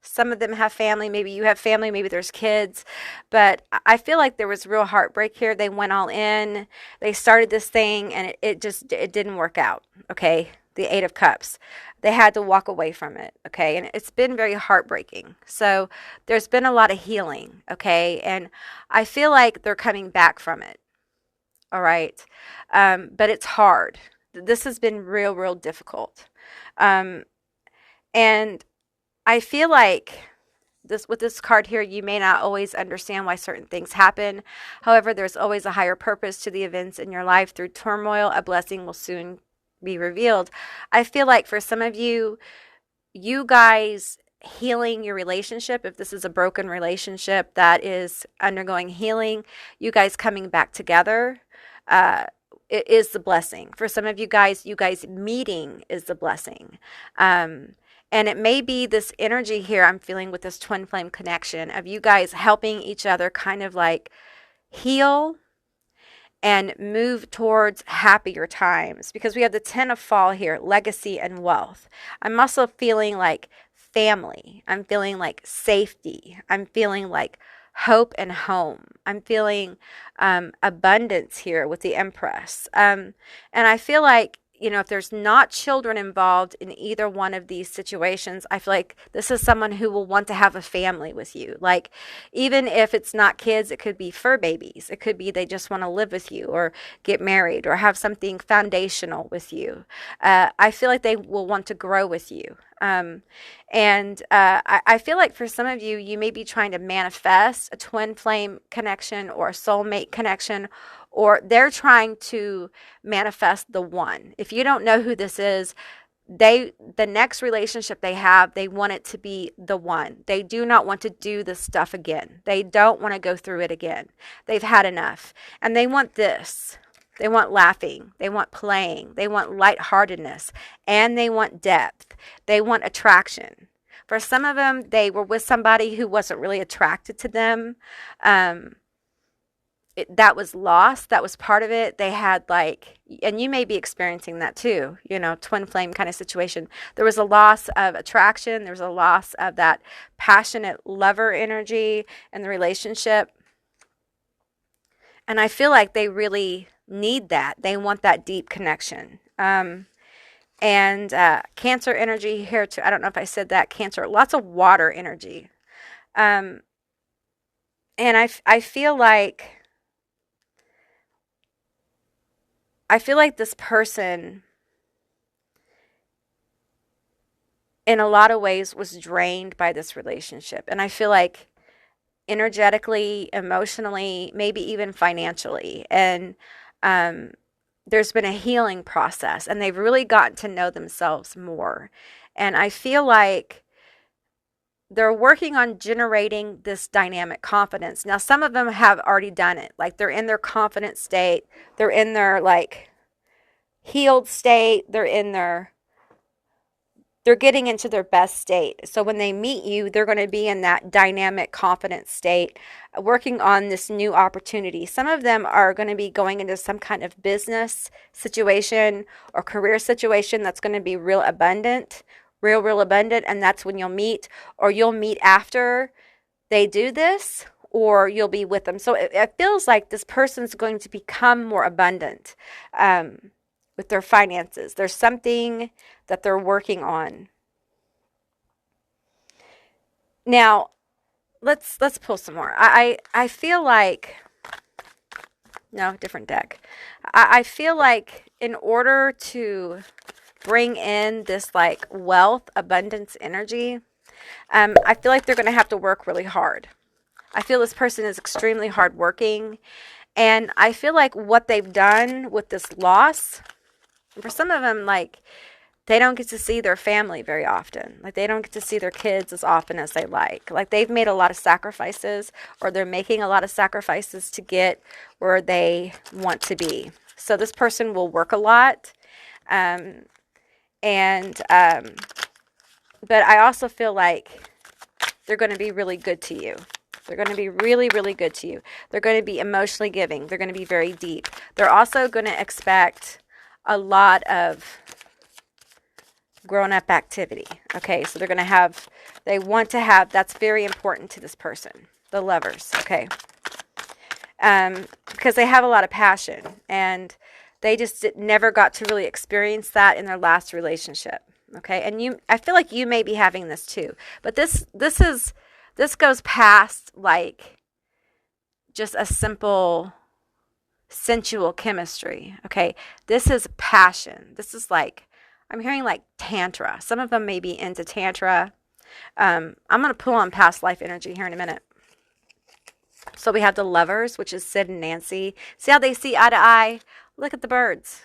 some of them have family. Maybe you have family. Maybe there's kids. But I feel like there was real heartbreak here. They went all in. They started this thing, and it didn't work out, okay? The 8 of Cups. They had to walk away from it, okay? And it's been very heartbreaking. So there's been a lot of healing, okay? And I feel like they're coming back from it, all right? But it's hard. This has been real, real difficult. And I feel like with this card here, you may not always understand why certain things happen. However, there's always a higher purpose to the events in your life. Through turmoil, a blessing will soon be revealed. I feel like for some of you, you guys healing your relationship, if this is a broken relationship that is undergoing healing, you guys coming back together, it is the blessing. For some of you guys meeting is the blessing. And it may be this energy here I'm feeling with this twin flame connection of you guys helping each other kind of like heal and move towards happier times, because we have the 10 of Fall here, legacy and wealth. I'm also feeling like family. I'm feeling like safety. I'm feeling like hope and home. I'm feeling abundance here with the Empress. And I feel like, you know, if there's not children involved in either one of these situations, I feel like this is someone who will want to have a family with you. Like, even if it's not kids, it could be fur babies. It could be they just want to live with you or get married or have something foundational with you. I feel like they will want to grow with you. I feel like for some of you, you may be trying to manifest a twin flame connection or a soulmate connection, or they're trying to manifest the one. If you don't know who this is, the next relationship they have, they want it to be the one. They do not want to do this stuff again. They don't want to go through it again. They've had enough. And they want this. They want laughing. They want playing. They want lightheartedness. And they want depth. They want attraction. For some of them, they were with somebody who wasn't really attracted to them. That was lost. That was part of it. They had like, and you may be experiencing that too, twin flame kind of situation. There was a loss of attraction. There was a loss of that passionate lover energy in the relationship. And I feel like they really need that. They want that deep connection. And Cancer energy here too. I don't know if I said that. Cancer, lots of water energy. And I feel like this person in a lot of ways was drained by this relationship. And I feel like energetically, emotionally, maybe even financially. And there's been a healing process, and they've really gotten to know themselves more. And I feel like they're working on generating this dynamic confidence. Now, some of them have already done it. Like they're in their confident state. They're in their like healed state. They're getting into their best state. So when they meet you, they're going to be in that dynamic, confident state, working on this new opportunity. Some of them are going to be going into some kind of business situation or career situation that's going to be real abundant, real abundant. And that's when you'll meet, or you'll meet after they do this, or you'll be with them. So it feels like this person's going to become more abundant with their finances. There's something that they're working on. Now, let's pull some more. I feel like, no, different deck. I feel like in order to bring in this like wealth, abundance energy, I feel like they're going to have to work really hard. I feel this person is extremely hardworking, and I feel like what they've done with this loss, for some of them, like, they don't get to see their family very often. Like, they don't get to see their kids as often as they like. Like, they've made a lot of sacrifices, or they're making a lot of sacrifices to get where they want to be. So this person will work a lot. But I also feel like they're going to be really good to you. They're going to be really, really good to you. They're going to be emotionally giving. They're going to be very deep. They're also going to expect a lot of grown-up activity. Okay, so they want to have, that's very important to this person, the lovers, okay? Because they have a lot of passion, and they just never got to really experience that in their last relationship, okay? And I feel like you may be having this too, but this goes past like just a simple sensual chemistry, okay? This is passion. This is like, I'm hearing like tantra. Some of them may be into tantra. I'm going to pull on past life energy here in a minute. So we have the lovers, which is Sid and Nancy. See how they see eye to eye? Look at the birds.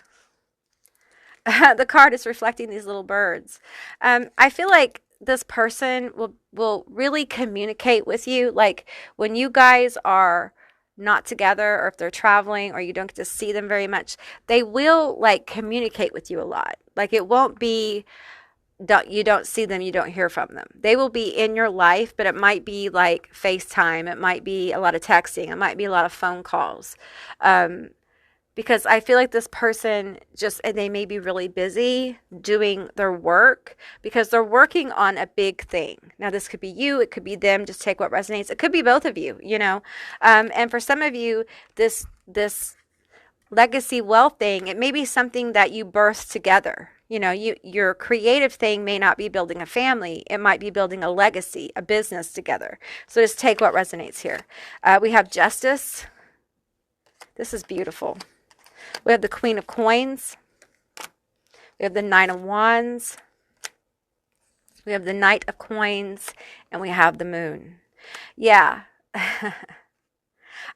The card is reflecting these little birds. I feel like this person will really communicate with you. Like when you guys are not together, or if they're traveling, or you don't get to see them very much, they will like communicate with you a lot. Like it won't be you don't see them, you don't hear from them. They will be in your life, but it might be like FaceTime. It might be a lot of texting. It might be a lot of phone calls. Because I feel like this person they may be really busy doing their work because they're working on a big thing. Now, this could be you. It could be them. Just take what resonates. It could be both of you, And for some of you, this legacy wealth thing, it may be something that you birthed together. Your creative thing may not be building a family. It might be building a legacy, a business together. So just take what resonates here. We have Justice. This is beautiful. We have the Queen of Coins. We have the Nine of Wands. We have the Knight of Coins. And we have the Moon. Yeah.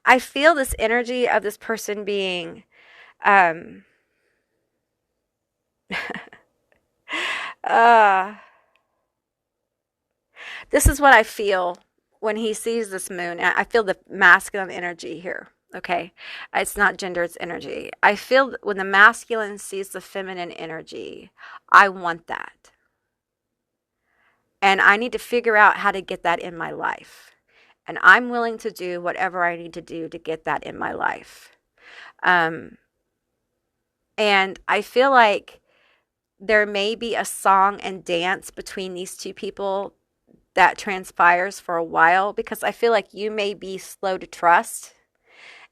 I feel this energy of this person being... this is what I feel when he sees this moon. I feel the masculine energy here. Okay, it's not gender, it's energy. I feel when the masculine sees the feminine energy, I want that. And I need to figure out how to get that in my life. And I'm willing to do whatever I need to do to get that in my life. And I feel like there may be a song and dance between these two people that transpires for a while, because I feel like you may be slow to trust.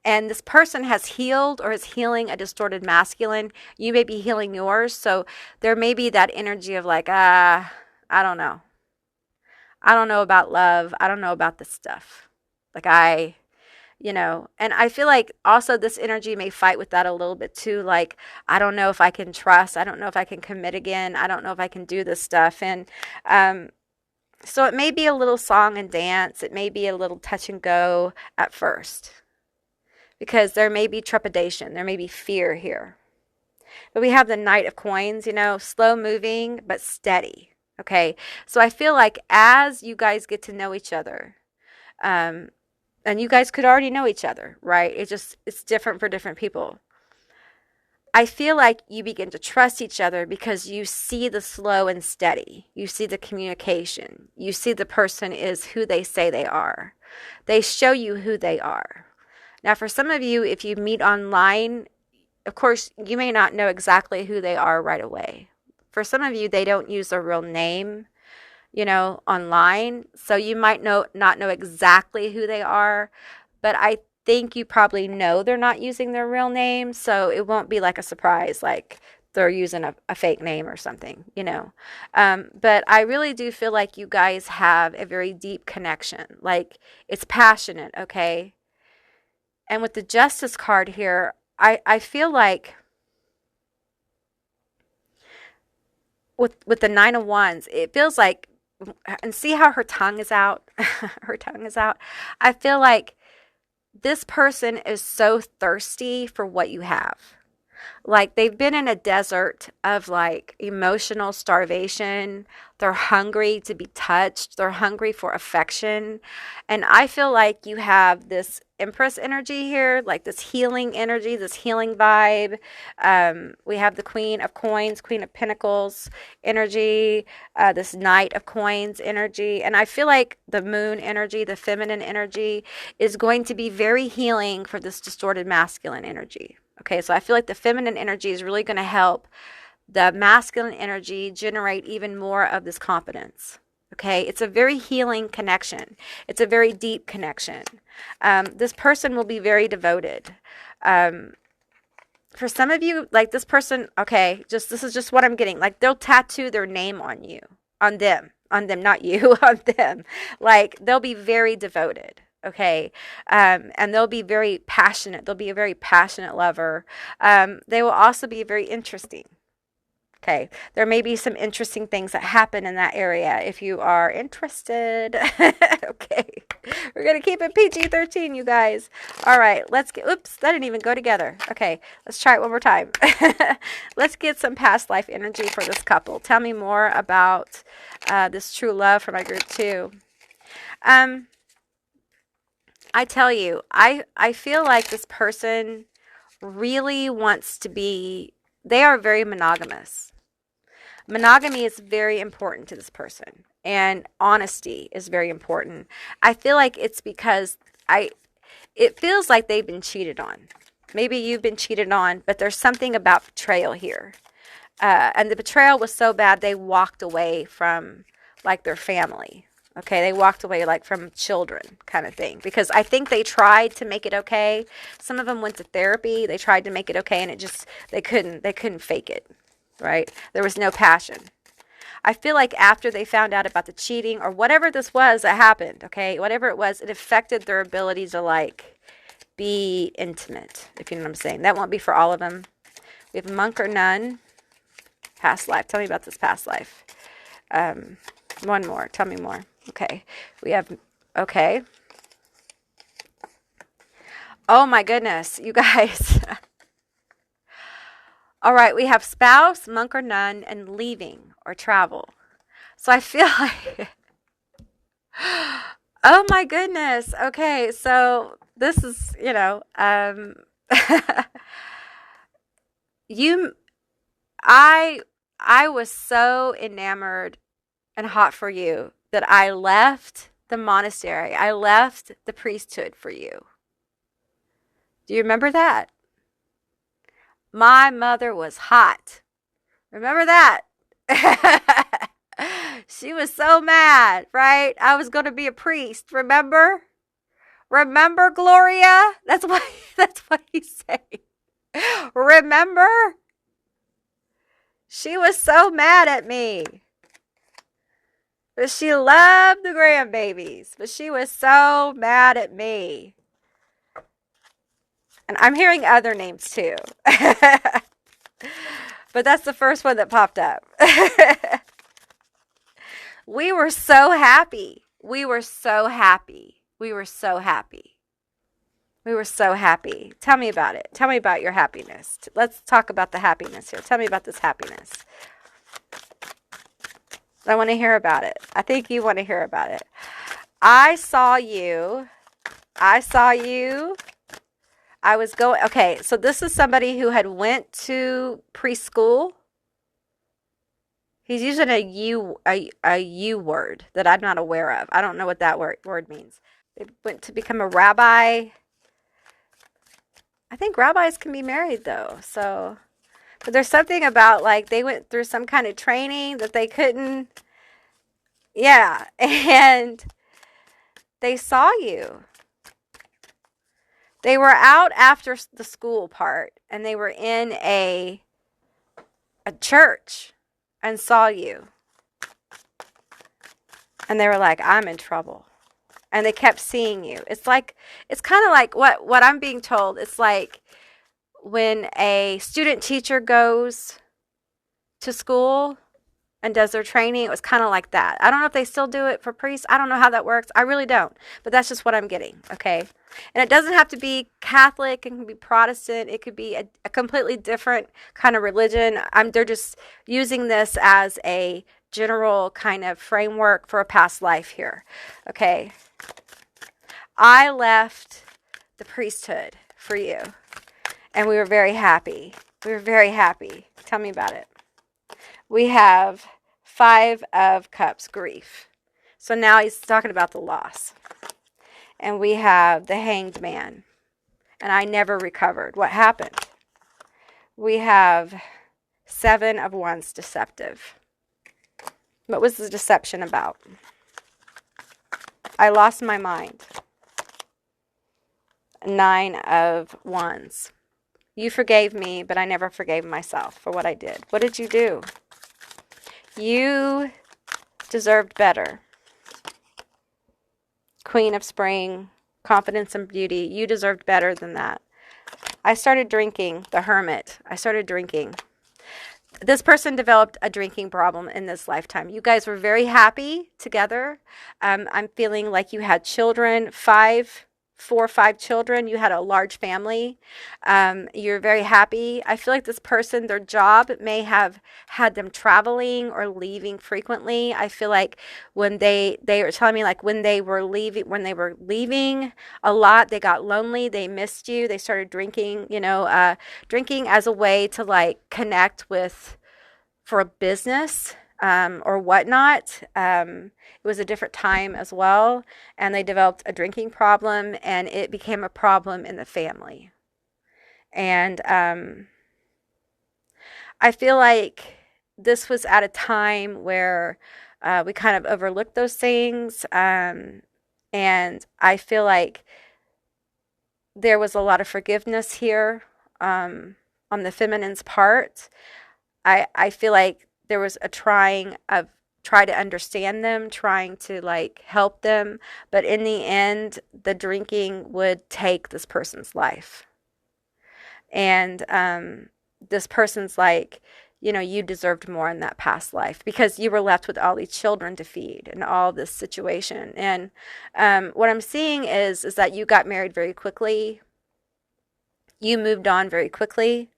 And this person has healed or is healing a distorted masculine. You may be healing yours. So there may be that energy of like, I don't know. I don't know about love. I don't know about this stuff. Like and I feel like also this energy may fight with that a little bit too. Like, I don't know if I can trust. I don't know if I can commit again. I don't know if I can do this stuff. And so it may be a little song and dance. It may be a little touch and go at first, because there may be trepidation. There may be fear here. But we have the Knight of Coins, slow moving, but steady. Okay. So I feel like as you guys get to know each other, and you guys could already know each other, right? It's different for different people. I feel like you begin to trust each other because you see the slow and steady. You see the communication. You see the person is who they say they are. They show you who they are. Now, for some of you, if you meet online, of course, you may not know exactly who they are right away. For some of you, they don't use their real name, online. So you might not know exactly who they are, but I think you probably know they're not using their real name. So it won't be like a surprise, like they're using a fake name or something, But I really do feel like you guys have a very deep connection. Like, it's passionate, okay? And with the Justice card here, I feel like with the Nine of Wands, it feels like, and see how her tongue is out? Her tongue is out. I feel like this person is so thirsty for what you have. Like, they've been in a desert of like emotional starvation. They're hungry to be touched. They're hungry for affection. And I feel like you have this Empress energy here, like this healing energy, this healing vibe. We have the Queen of Coins, Queen of Pentacles energy, this Knight of Coins energy. And I feel like the Moon energy, the feminine energy, is going to be very healing for this distorted masculine energy. Okay, so I feel like the feminine energy is really going to help the masculine energy generate even more of this confidence. Okay, it's a very healing connection. It's a very deep connection. This person will be very devoted. For some of you, like this person, okay, this is just what I'm getting. Like, they'll tattoo their name on you, on them, not you, on them. Like, they'll be very devoted. Okay. And they'll be very passionate. They'll be a very passionate lover. They will also be very interesting. Okay. There may be some interesting things that happen in that area if you are interested. Okay. We're going to keep it PG-13, you guys. All right. Oops, that didn't even go together. Okay. Let's try it one more time. Let's get some past life energy for this couple. Tell me more about this true love for my group too. I tell you, I feel like this person really wants to be, they are very monogamous. Monogamy is very important to this person, and honesty is very important. I feel like it's because it feels like they've been cheated on. Maybe you've been cheated on, but there's something about betrayal here. And the betrayal was so bad, they walked away from like their family. Okay, they walked away like from children kind of thing, because I think they tried to make it okay. Some of them went to therapy. They tried to make it okay, and they couldn't fake it, right? There was no passion. I feel like after they found out about the cheating or whatever this was that happened, okay, whatever it was, it affected their ability to like be intimate, if you know what I'm saying. That won't be for all of them. We have monk or nun. Past life. Tell me about this past life. One more. Tell me more. Okay. We have, okay. Oh my goodness, you guys. All right. We have spouse, monk or nun, and leaving or travel. So I feel like, oh my goodness. Okay. So this is, I was so enamored and hot for you that I left the monastery. I left the priesthood for you. Do you remember that? My mother was hot. Remember that? She was so mad, right? I was going to be a priest, remember? Remember, Gloria? That's what he's saying. Remember? She was so mad at me. But she loved the grandbabies. But she was so mad at me. And I'm hearing other names too. But that's the first one that popped up. We were so happy. We were so happy. We were so happy. We were so happy. Tell me about it. Tell me about your happiness. Let's talk about the happiness here. Tell me about this happiness. I want to hear about it. I think you want to hear about it. I saw you. I was going, okay, so this is somebody who had went to preschool. He's using a U word that I'm not aware of. I don't know what that word means. They went to become a rabbi. I think rabbis can be married though. So, but there's something about like they went through some kind of training that they couldn't. Yeah, and they saw you. They were out after the school part, and they were in a church and saw you. And they were like, I'm in trouble. And they kept seeing you. It's kind of like what I'm being told. It's like when a student teacher goes to school and does their training, it was kind of like that. I don't know if they still do it for priests. I don't know how that works. I really don't. But that's just what I'm getting, okay? And it doesn't have to be Catholic. It can be Protestant. It could be a completely different kind of religion. They're just using this as a general kind of framework for a past life here, okay? I left the priesthood for you, and we were very happy. We were very happy. Tell me about it. We have 5 of Cups, grief. So now he's talking about the loss. And we have the Hanged Man. And I never recovered. What happened? We have 7 of Wands, deceptive. What was the deception about? I lost my mind. 9 of Wands. You forgave me, but I never forgave myself for what I did. What did you do? You deserved better. Queen of Spring, confidence and beauty. You deserved better than that. I started drinking, the hermit. I started drinking. This person developed a drinking problem in this lifetime. You guys were very happy together. I'm feeling like you had children, 4 or 5 children. You had a large family. You're very happy. I feel like this person, their job may have had them traveling or leaving frequently. I feel like when they were telling me like when they were leaving a lot, they got lonely. They missed you. They started drinking, drinking as a way to like connect with for a business. Or whatnot. It was a different time as well, and they developed a drinking problem, and it became a problem in the family. And I feel like this was at a time where we kind of overlooked those things, and I feel like there was a lot of forgiveness here on the feminine's part. I feel like there was a try to understand them, trying to like help them. But in the end, the drinking would take this person's life. And this person's like, you deserved more in that past life because you were left with all these children to feed and all this situation. And what I'm seeing is that you got married very quickly. You moved on very quickly.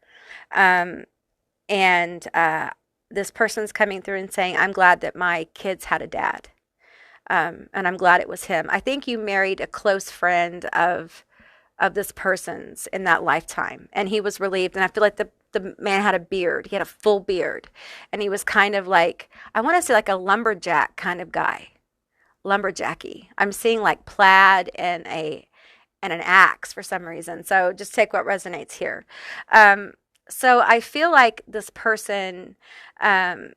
This person's coming through and saying, I'm glad that my kids had a dad. And I'm glad it was him. I think you married a close friend of of this person's in that lifetime. And he was relieved. And I feel like the man had a beard. He had a full beard. And he was kind of like, I want to say like a lumberjack kind of guy. Lumberjacky. I'm seeing like plaid and an axe for some reason. So just take what resonates here. So I feel like this person in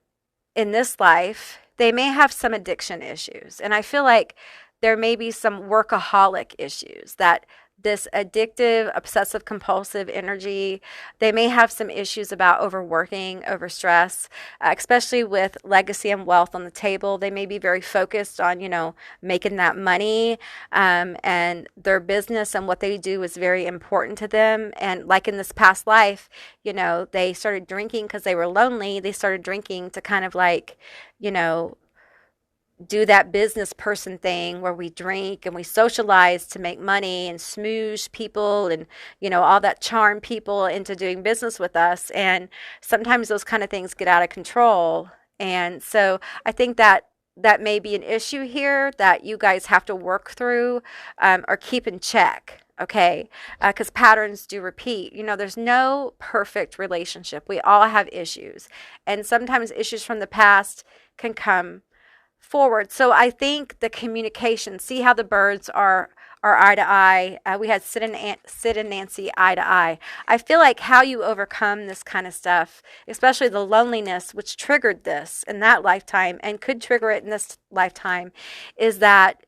this life, they may have some addiction issues. And I feel like there may be some workaholic issues, that this addictive, obsessive compulsive energy, they may have some issues about overworking, overstress, especially with legacy and wealth on the table. They may be very focused on, making that money, and their business and what they do is very important to them. And like in this past life, they started drinking because they were lonely. They started drinking to kind of like, do that business person thing where we drink and we socialize to make money and smoosh people and, all that charm people into doing business with us. And sometimes those kind of things get out of control. And so I think that may be an issue here that you guys have to work through, or keep in check. Okay. Because patterns do repeat. There's no perfect relationship. We all have issues, and sometimes issues from the past can come forward. So I think the communication, see how the birds are eye to eye. We had Sid and Nancy eye to eye. I feel like how you overcome this kind of stuff, especially the loneliness, which triggered this in that lifetime and could trigger it in this lifetime, is that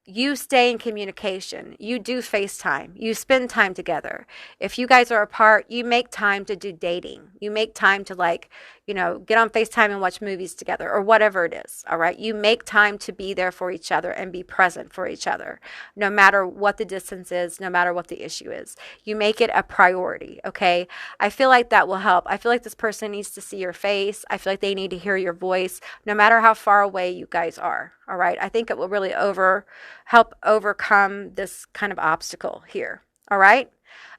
you stay in communication. You do FaceTime. You spend time together. If you guys are apart, you make time to do dating. You make time to get on FaceTime and watch movies together or whatever it is. All right. You make time to be there for each other and be present for each other, no matter what the distance is, no matter what the issue is. You make it a priority. Okay. I feel like that will help. I feel like this person needs to see your face. I feel like they need to hear your voice, no matter how far away you guys are. All right. I think it will really help overcome this kind of obstacle here. All right.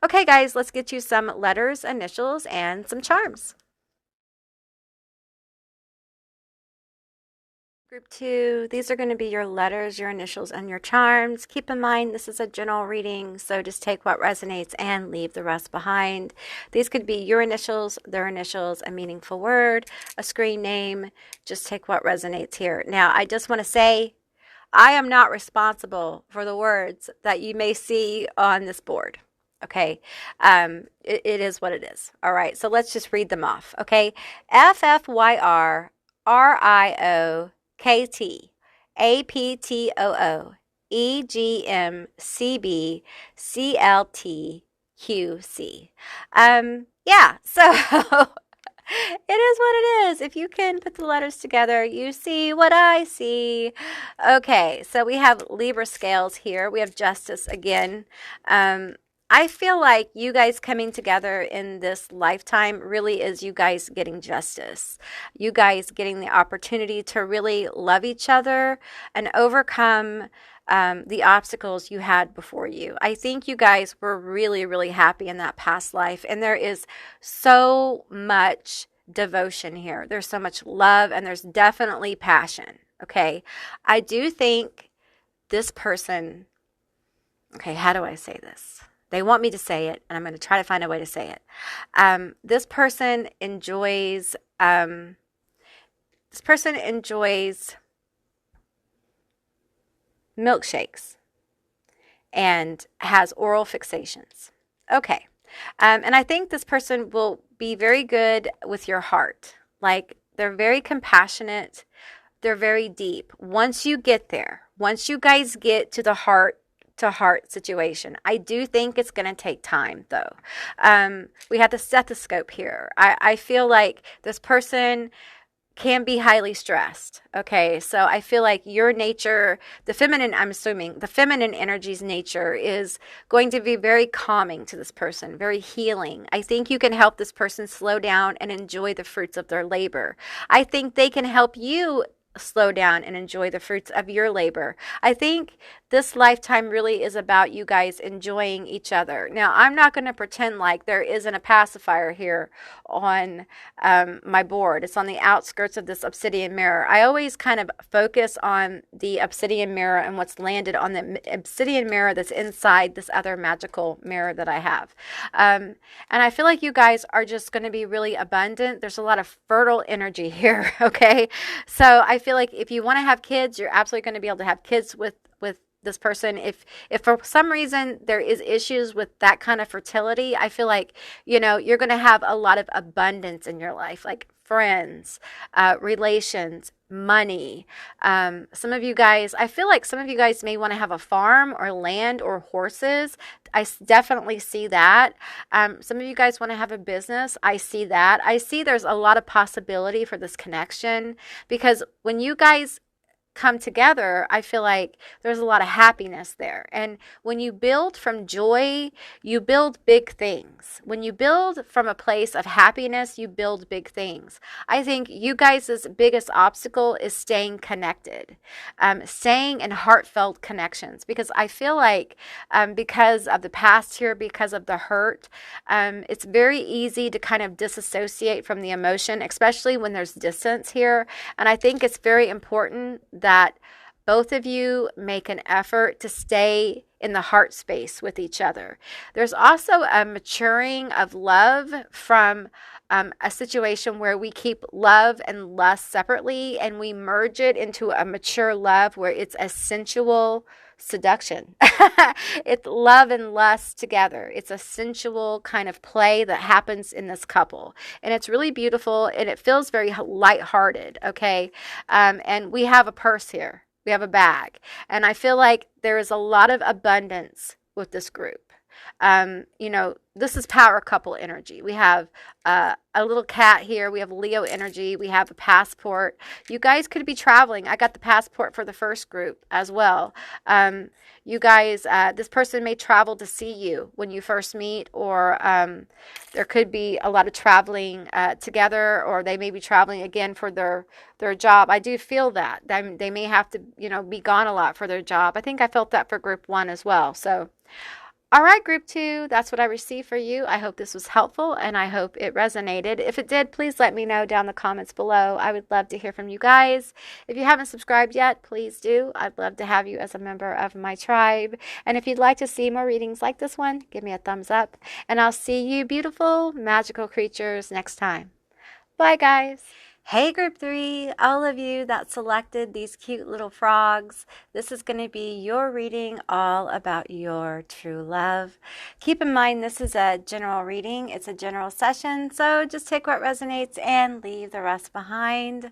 Okay, guys, let's get you some letters, initials, and some charms. Group 2, these are going to be your letters, your initials, and your charms. Keep in mind, this is a general reading, so just take what resonates and leave the rest behind. These could be your initials, their initials, a meaningful word, a screen name. Just take what resonates here. Now, I just want to say, I am not responsible for the words that you may see on this board. Okay. It is what it is. All right. So let's just read them off. Okay. FFYRRIOKT APTOO EGMCB CLTQC. Yeah. So it is what it is. If you can put the letters together, you see what I see. Okay, so we have Libra scales here. We have justice again. I feel like you guys coming together in this lifetime really is you guys getting justice. You guys getting the opportunity to really love each other and overcome the obstacles you had before you. I think you guys were really, really happy in that past life. And there is so much devotion here. There's so much love, and there's definitely passion. Okay. I do think this person, okay, how do I say this? They want me to say it, and I'm going to try to find a way to say it. This person enjoys milkshakes and has oral fixations. Okay. And I think this person will be very good with your heart. Like, they're very compassionate. They're very deep. Once you get there, once you guys get to the heart to heart situation, I do think it's going to take time though. We have the stethoscope here. I feel like this person can be highly stressed. Okay, so I feel like your nature, I'm assuming the feminine energy's nature is going to be very calming to this person, very healing. I think you can help this person slow down and enjoy the fruits of their labor. I think they can help you slow down and enjoy the fruits of your labor. I think this lifetime really is about you guys enjoying each other. Now, I'm not going to pretend like there isn't a pacifier here on my board. It's on the outskirts of this obsidian mirror. I always kind of focus on the obsidian mirror and what's landed on the obsidian mirror that's inside this other magical mirror that I have. And I feel like you guys are just going to be really abundant. There's a lot of fertile energy here, okay? So I feel like if you want to have kids, you're absolutely going to be able to have kids with this person. If for some reason there is issues with that kind of fertility, I feel like, you know, you're going to have a lot of abundance in your life, like friends, relations, money. Some of you guys, I feel like some of you guys may want to have a farm or land or horses. I definitely see that. Some of you guys want to have a business. I see that. I see there's a lot of possibility for this connection, because when you guys come together, I feel like there's a lot of happiness there. And when you build from joy, you build big things. When you build from a place of happiness, you build big things. I think you guys' biggest obstacle is staying connected, staying in heartfelt connections, because I feel like because of the past here, because of the hurt, it's very easy to kind of disassociate from the emotion, especially when there's distance here. And I think it's very important that both of you make an effort to stay in the heart space with each other. There's also a maturing of love from a situation where we keep love and lust separately, and we merge it into a mature love where it's a sensual seduction. It's love and lust together. It's a sensual kind of play that happens in this couple, and it's really beautiful, and it feels very lighthearted. Okay, and we have a purse here. We have a bag, and I feel like there is a lot of abundance with this group. You know, this is power couple energy. We have a little cat here. We have Leo energy. We have a passport. You guys could be traveling. I got the passport for the first group as well. You guys, this person may travel to see you when you first meet, or there could be a lot of traveling together, or they may be traveling again for their job. I do feel that. They may have to, you know, be gone a lot for their job. I think I felt that for group 1 as well. So all right, group 2, that's what I received for you. I hope this was helpful, and I hope it resonated. If it did, please let me know down in the comments below. I would love to hear from you guys. If you haven't subscribed yet, please do. I'd love to have you as a member of my tribe. And if you'd like to see more readings like this one, give me a thumbs up. And I'll see you beautiful, magical creatures next time. Bye, guys. Hey, group 3, all of you that selected these cute little frogs, this is going to be your reading all about your true love. Keep in mind, this is a general reading. It's a general session, so just take what resonates and leave the rest behind.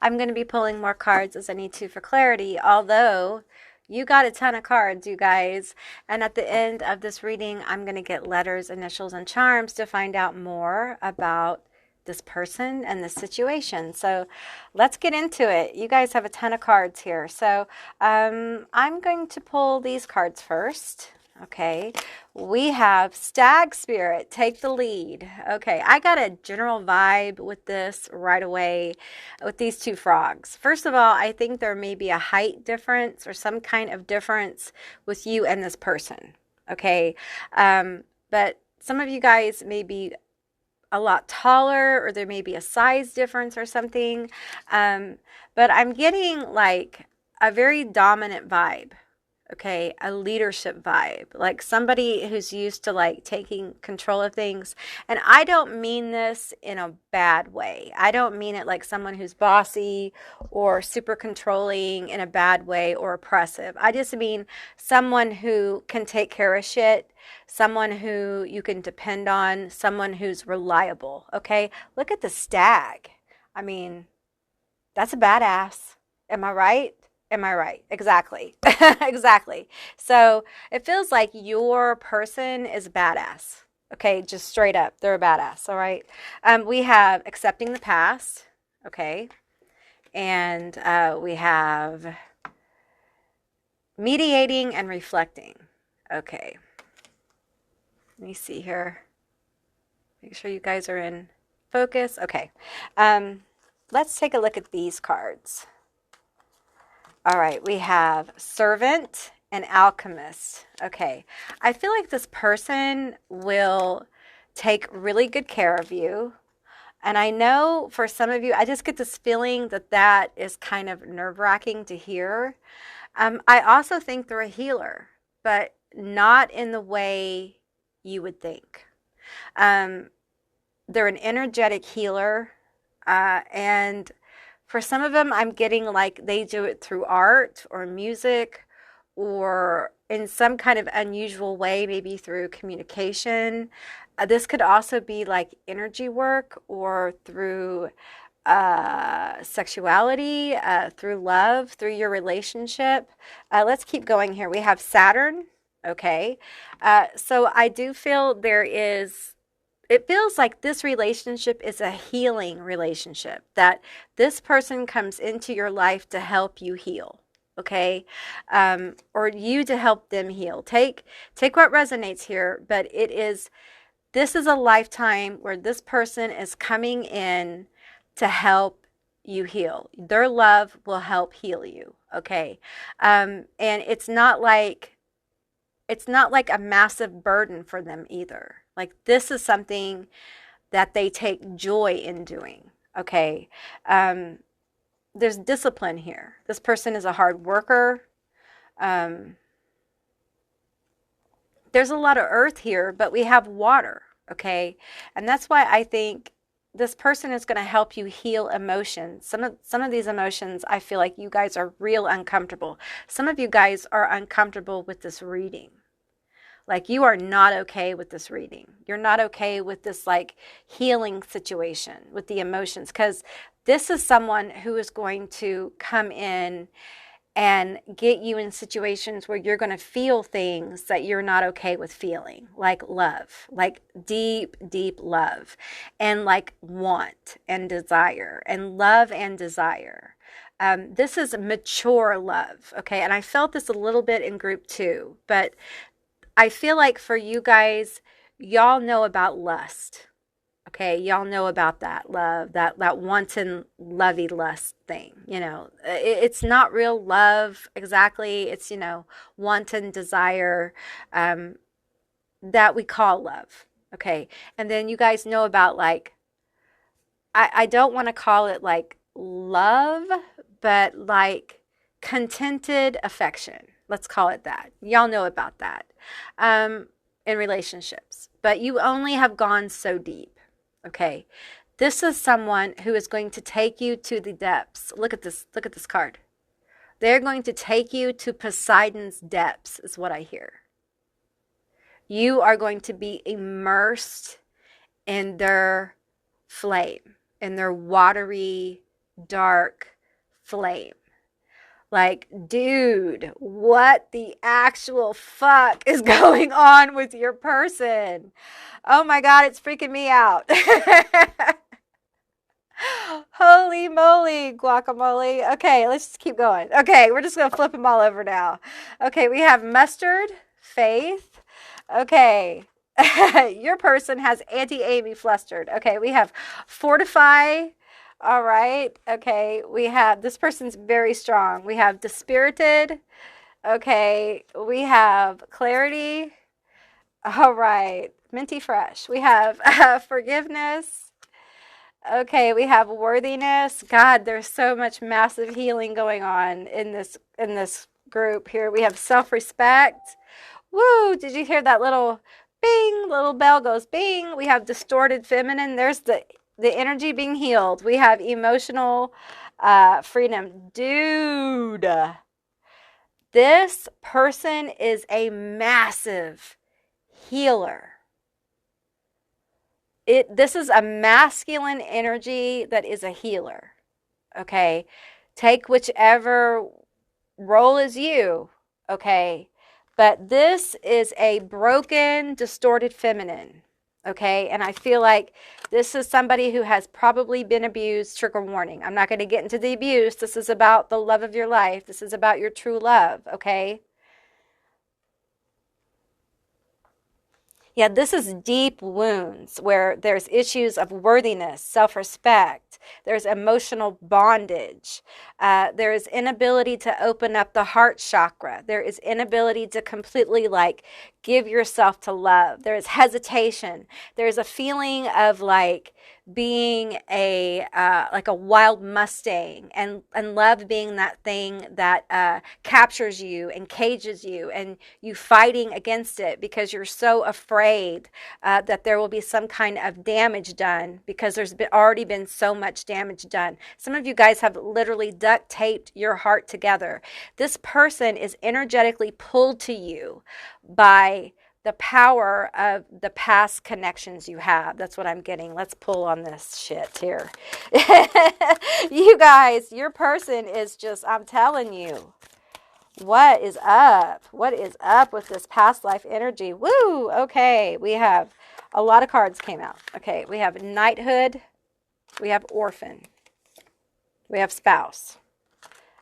I'm going to be pulling more cards as I need to for clarity, although you got a ton of cards, you guys. And at the end of this reading, I'm going to get letters, initials, and charms to find out more about this person and the situation. So let's get into it. You guys have a ton of cards here. So I'm going to pull these cards first. Okay, we have Stag Spirit, take the lead. Okay, I got a general vibe with this right away with these 2 frogs. First of all, I think there may be a height difference or some kind of difference with you and this person. Okay, but some of you guys may be a lot taller, or there may be a size difference or something. But I'm getting like a very dominant vibe. Okay, a leadership vibe, like somebody who's used to like taking control of things. And I don't mean this in a bad way. I don't mean it like someone who's bossy or super controlling in a bad way or oppressive. I just mean someone who can take care of shit, someone who you can depend on, someone who's reliable. Okay, look at the stag. I mean, that's a badass. Am I right? Am I right? Exactly. Exactly. So it feels like your person is badass. Okay, just straight up. They're a badass. All right. We have accepting the past. Okay. And we have mediating and reflecting. Okay. Let me see here. Make sure you guys are in focus. Okay. Let's take a look at these cards. All right, we have servant and alchemist. Okay, I feel like this person will take really good care of you. And I know for some of you, I just get this feeling that that is kind of nerve-wracking to hear. I also think they're a healer, but not in the way you would think. Um, they're an energetic healer, and for some of them, I'm getting like they do it through art or music or in some kind of unusual way, maybe through communication. This could also be like energy work or through sexuality, through love, through your relationship. Let's keep going here. We have Saturn. Okay. So I do feel it feels like this relationship is a healing relationship, that this person comes into your life to help you heal. Okay. Or you to help them heal. Take what resonates here, but this is a lifetime where this person is coming in to help you heal. Their love will help heal you. Okay. And it's not like a massive burden for them either. Like this is something that they take joy in doing. Okay. There's discipline here. This person is a hard worker. There's a lot of earth here, but we have water. Okay. And that's why I think this person is going to help you heal emotions. Some of these emotions, I feel like you guys are real uncomfortable. Some of you guys are uncomfortable with this reading. Like you are not okay with this reading. You're not okay with this like healing situation with the emotions, because this is someone who is going to come in and get you in situations where you're going to feel things that you're not okay with feeling, like love, like deep, deep love, and like want and desire, and love and desire. This is mature love, okay? And I felt this a little bit in group 2, but I feel like for you guys, y'all know about lust. Okay, y'all know about that love, that wanton lovey lust thing. It's not real love exactly. It's, wanton desire that we call love. Okay, and then you guys know about like, I don't want to call it like love, but like contented affection. Let's call it that. Y'all know about that in relationships, but you only have gone so deep. Okay, this is someone who is going to take you to the depths. Look at this card. They're going to take you to Poseidon's depths, is what I hear. You are going to be immersed in their flame, in their watery, dark flame. Like, dude, what the actual fuck is going on with your person? Oh my God, it's freaking me out. Holy moly, guacamole. Okay, let's just keep going. Okay, we're just going to flip them all over now. Okay, we have mustard, faith. Okay, your person has anti-Amy flustered. Okay, we have fortify. All right. Okay. We have, this person's very strong. We have dispirited. Okay. We have clarity. All right. Minty fresh. We have forgiveness. Okay. We have worthiness. God, there's so much massive healing going on in this group here. We have self-respect. Woo. Did you hear that little bing? Little bell goes bing. We have distorted feminine. There's the energy being healed. We have emotional freedom. Dude, this person is a massive healer. This is a masculine energy that is a healer. Okay, take whichever role is you. Okay, but this is a broken, distorted feminine. Okay, and I feel like this is somebody who has probably been abused. Trigger warning. I'm not going to get into the abuse. This is about the love of your life. This is about your true love, okay? Yeah, this is deep wounds where there's issues of worthiness, self-respect. There's emotional bondage. There is inability to open up the heart chakra. There is inability to completely like give yourself to love. There is hesitation. There's a feeling of like being a like a wild Mustang, and love being that thing that captures you and cages you, and you fighting against it because you're so afraid that there will be some kind of damage done, because already been so much damage done. Some of you guys have literally duct taped your heart together. This person is energetically pulled to you by the power of the past connections you have. That's what I'm getting. Let's pull on this shit here. You guys, your person is just, I'm telling you, what is up? What is up with this past life energy? Woo! Okay, we have a lot of cards came out. Okay, we have knighthood, we have orphan, we have spouse.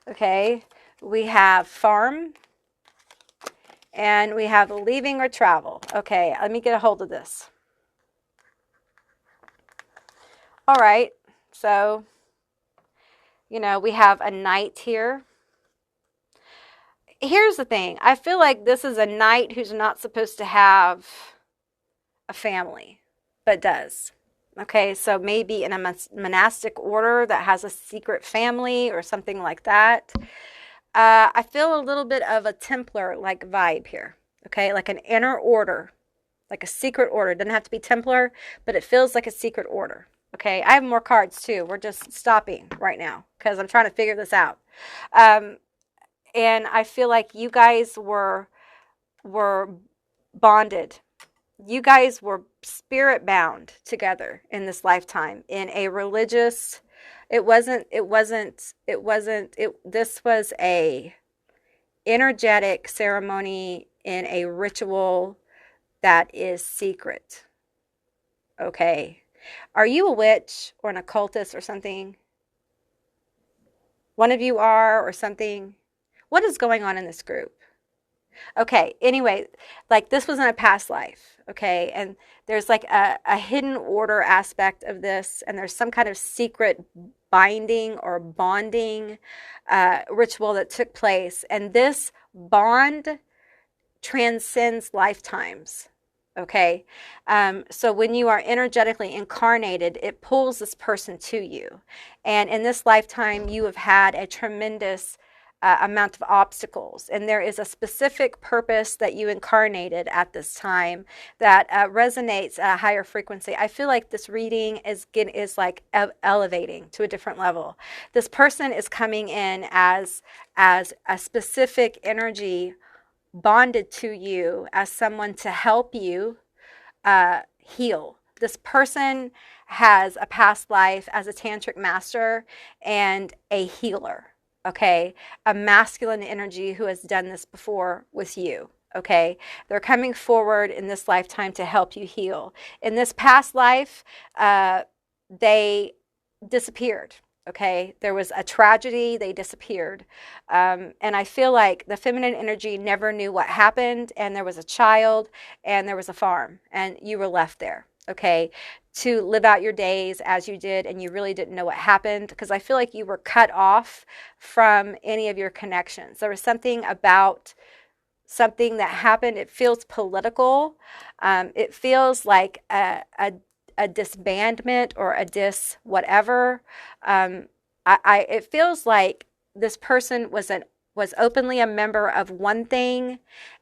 Okay, we have farm, and we have leaving or travel. Okay, let me get a hold of this. All right, so, you know, we have a knight here. Here's the thing. I feel like this is a knight who's not supposed to have a family, but does. Okay, so maybe in a monastic order that has a secret family or something like that. I feel a little bit of a Templar-like vibe here, okay? Like an inner order, like a secret order. It doesn't have to be Templar, but it feels like a secret order, okay? I have more cards, too. We're just stopping right now because I'm trying to figure this out. And I feel like you guys were bonded. You guys were spirit bound together in this lifetime in a religious... This was a energetic ceremony in a ritual that is secret. Okay. Are you a witch or an occultist or something? One of you are, or something? What is going on in this group? Okay, anyway, like this was in a past life, okay? And there's like a hidden order aspect of this, and there's some kind of secret binding or bonding ritual that took place. And this bond transcends lifetimes, okay? So when you are energetically incarnated, it pulls this person to you. And in this lifetime, you have had a tremendous amount of obstacles, and there is a specific purpose that you incarnated at this time that resonates at a higher frequency. I feel like this reading is like elevating to a different level. This person is coming in as a specific energy bonded to you as someone to help you heal. This person has a past life as a tantric master and a healer. Okay, a masculine energy who has done this before with you. Okay, they're coming forward in this lifetime to help you heal. In this past life, they disappeared. Okay, there was a tragedy, they disappeared. And I feel like the feminine energy never knew what happened, and there was a child, and there was a farm, and you were left there. Okay, to live out your days as you did, and you really didn't know what happened, because I feel like you were cut off from any of your connections. There was something about something that happened. It feels political. It feels like a disbandment or a whatever. It feels like this person was openly a member of one thing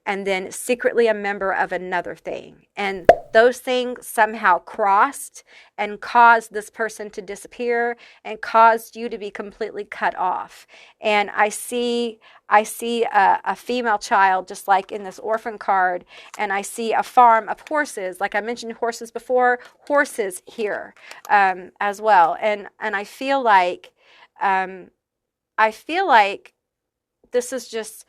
and then secretly a member of another thing. And those things somehow crossed and caused this person to disappear and caused you to be completely cut off. And I see a female child, just like in this orphan card, and I see a farm of horses. Like I mentioned horses before, horses here as well. And I feel like this is just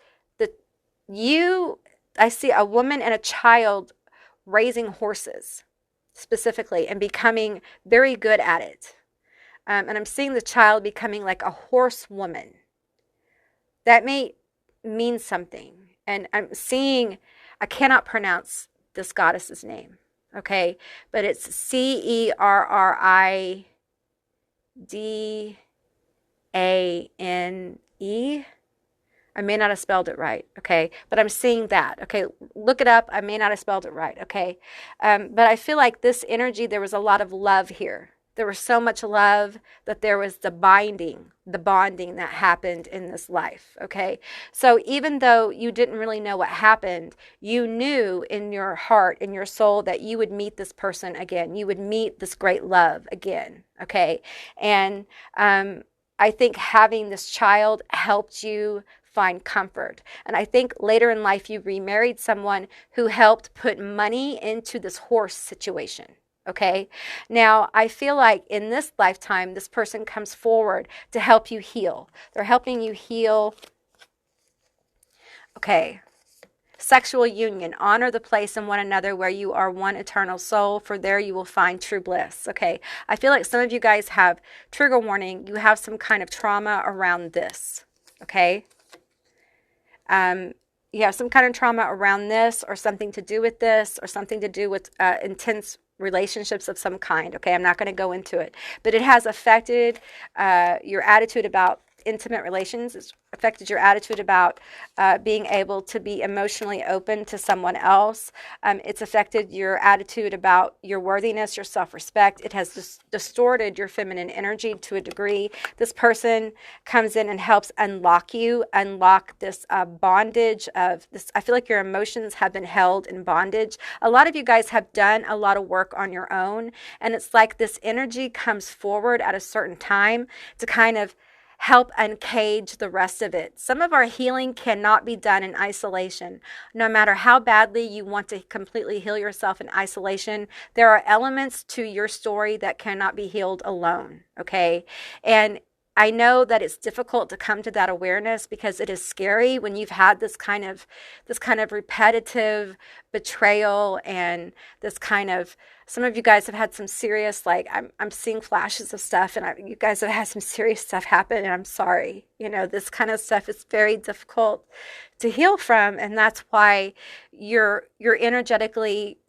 I see a woman and a child raising horses specifically and becoming very good at it. And I'm seeing the child becoming like a horsewoman. That may mean something. And I'm seeing, I cannot pronounce this goddess's name, okay? But it's Ceridane. I may not have spelled it right, okay? But I'm seeing that, okay? Look it up. I may not have spelled it right, okay? But I feel like this energy, there was a lot of love here. There was so much love that there was the bonding that happened in this life, okay? So even though you didn't really know what happened, you knew in your heart, in your soul, that you would meet this person again. You would meet this great love again, okay? And I think having this child helped you find comfort. And I think later in life you remarried someone who helped put money into this horse situation. Okay. Now, I feel like in this lifetime, this person comes forward to help you heal. They're helping you heal. Okay. Sexual union. Honor the place in one another where you are one eternal soul, for there you will find true bliss. Okay. I feel like some of you guys have, trigger warning, you have some kind of trauma around this. Okay. You have some kind of trauma around this, or something to do with this, or something to do with intense relationships of some kind. Okay, I'm not going to go into it, but it has affected your attitude about intimate relations. It's affected your attitude about being able to be emotionally open to someone else. It's affected your attitude about your worthiness, your self-respect. It has distorted your feminine energy to a degree. This person comes in and helps unlock this bondage of this. I feel like your emotions have been held in bondage. A lot of you guys have done a lot of work on your own, and it's like this energy comes forward at a certain time to kind of help uncage the rest of it. Some of our healing cannot be done in isolation. No matter how badly you want to completely heal yourself in isolation, there are elements to your story that cannot be healed alone, okay? And I know that it's difficult to come to that awareness because it is scary when you've had this kind of repetitive betrayal, and this kind of, some of you guys have had some serious, like, I'm seeing flashes of stuff, and you guys have had some serious stuff happen, and I'm sorry. You know, this kind of stuff is very difficult to heal from, and that's why you're energetically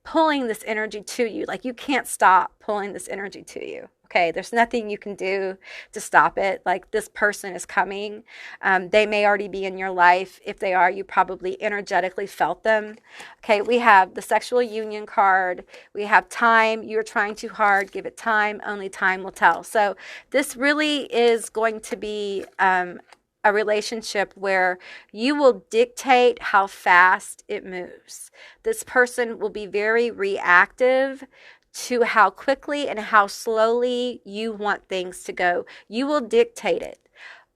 pulling this energy to you. Like, you can't stop pulling this energy to you. Okay, there's nothing you can do to stop it. Like, this person is coming. They may already be in your life. If they are, you probably energetically felt them. Okay, we have the sexual union card. We have time. You're trying too hard. Give it time. Only time will tell. So this really is going to be a relationship where you will dictate how fast it moves. This person will be very reactive to how quickly and how slowly you want things to go. You will dictate it.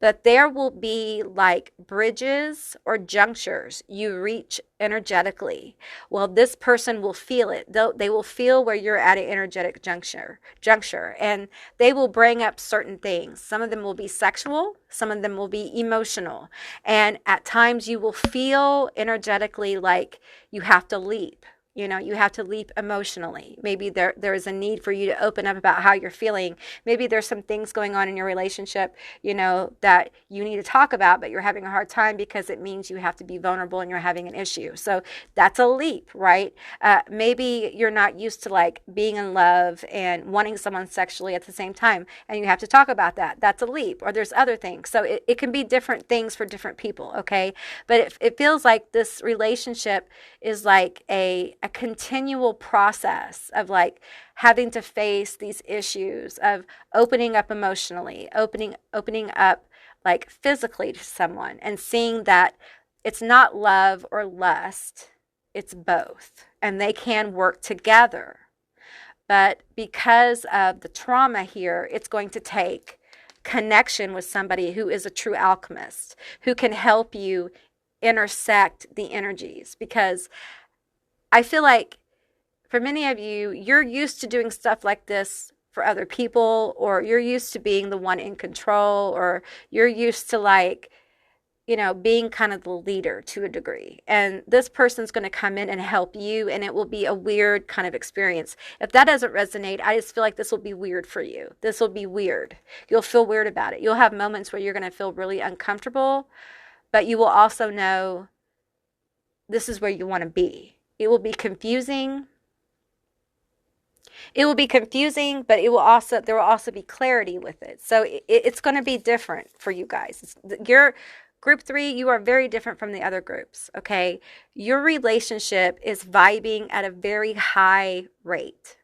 But there will be like bridges or junctures you reach energetically. Well, this person will feel it. They will feel where you're at an energetic juncture, and they will bring up certain things. Some of them will be sexual, some of them will be emotional. And at times you will feel energetically like you have to leap. You know, you have to leap emotionally. Maybe there is a need for you to open up about how you're feeling. Maybe there's some things going on in your relationship, you know, that you need to talk about, but you're having a hard time because it means you have to be vulnerable and you're having an issue. So that's a leap, right? Maybe you're not used to like being in love and wanting someone sexually at the same time, and you have to talk about that. That's a leap. Or there's other things. So it can be different things for different people, okay? But it feels like this relationship is like a continual process of like having to face these issues of opening up emotionally, opening up like physically to someone, and seeing that it's not love or lust, it's both, and they can work together. But because of the trauma here, it's going to take connection with somebody who is a true alchemist, who can help you intersect the energies. Because I feel like for many of you, you're used to doing stuff like this for other people, or you're used to being the one in control, or you're used to like, you know, being kind of the leader to a degree. And this person's going to come in and help you, and it will be a weird kind of experience. If that doesn't resonate, I just feel like this will be weird for you. This will be weird. You'll feel weird about it. You'll have moments where you're going to feel really uncomfortable, but you will also know this is where you want to be. It will be confusing. It will be confusing, but there will also be clarity with it. So it's going to be different for you guys. Your group 3, you are very different from the other groups, okay? Your relationship is vibing at a very high rate.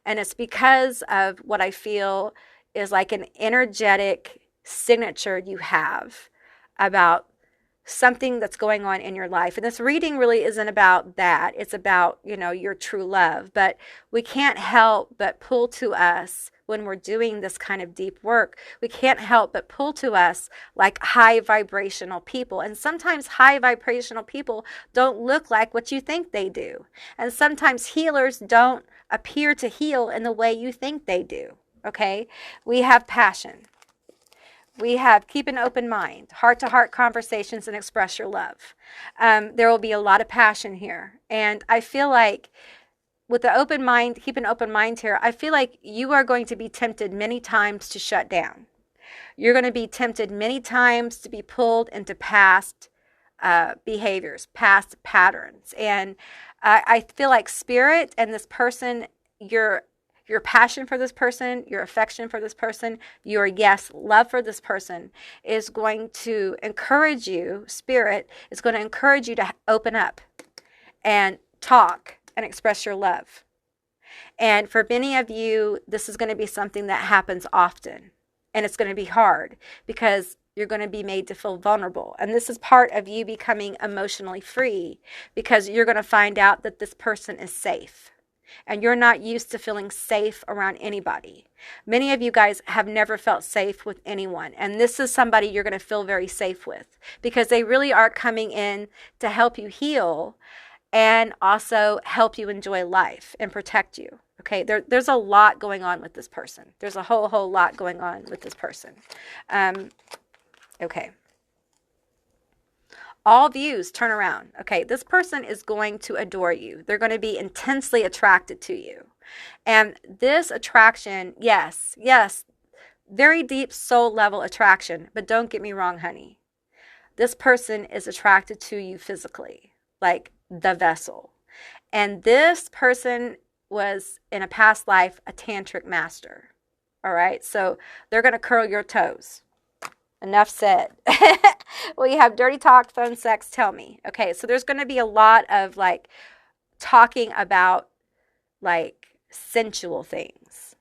And it's because of what I feel is like an energetic signature you have about something that's going on in your life. And this reading really isn't about that. It's about, your true love. But we can't help but pull to us when we're doing this kind of deep work. We can't help but pull to us like high vibrational people. And sometimes high vibrational people don't look like what you think they do. And sometimes healers don't appear to heal in the way you think they do. Okay? We have passion. We have keep an open mind, heart-to-heart conversations, and express your love. There will be a lot of passion here. And I feel like with the open mind, keep an open mind here, I feel like you are going to be tempted many times to shut down. You're going to be tempted many times to be pulled into past behaviors, past patterns. And I feel like spirit and this person, your passion for this person, your affection for this person, your love for this person is going to encourage you, spirit is going to encourage you to open up and talk and express your love. And for many of you, this is going to be something that happens often. And it's going to be hard because you're going to be made to feel vulnerable. And this is part of you becoming emotionally free because you're going to find out that this person is safe. And you're not used to feeling safe around anybody. Many of you guys have never felt safe with anyone. And this is somebody you're going to feel very safe with because they really are coming in to help you heal and also help you enjoy life and protect you. Okay, there's a lot going on with this person. There's a whole lot going on with this person. Okay. All views turn around. Okay, this person is going to adore you. They're going to be intensely attracted to you. And this attraction, yes, very deep soul level attraction. But don't get me wrong, honey. This person is attracted to you physically, like the vessel. And this person was in a past life a tantric master. All right, so they're going to curl your toes. Enough said. Well, you have dirty talk, phone sex, tell me. Okay, so there's going to be a lot of like talking about like sensual things.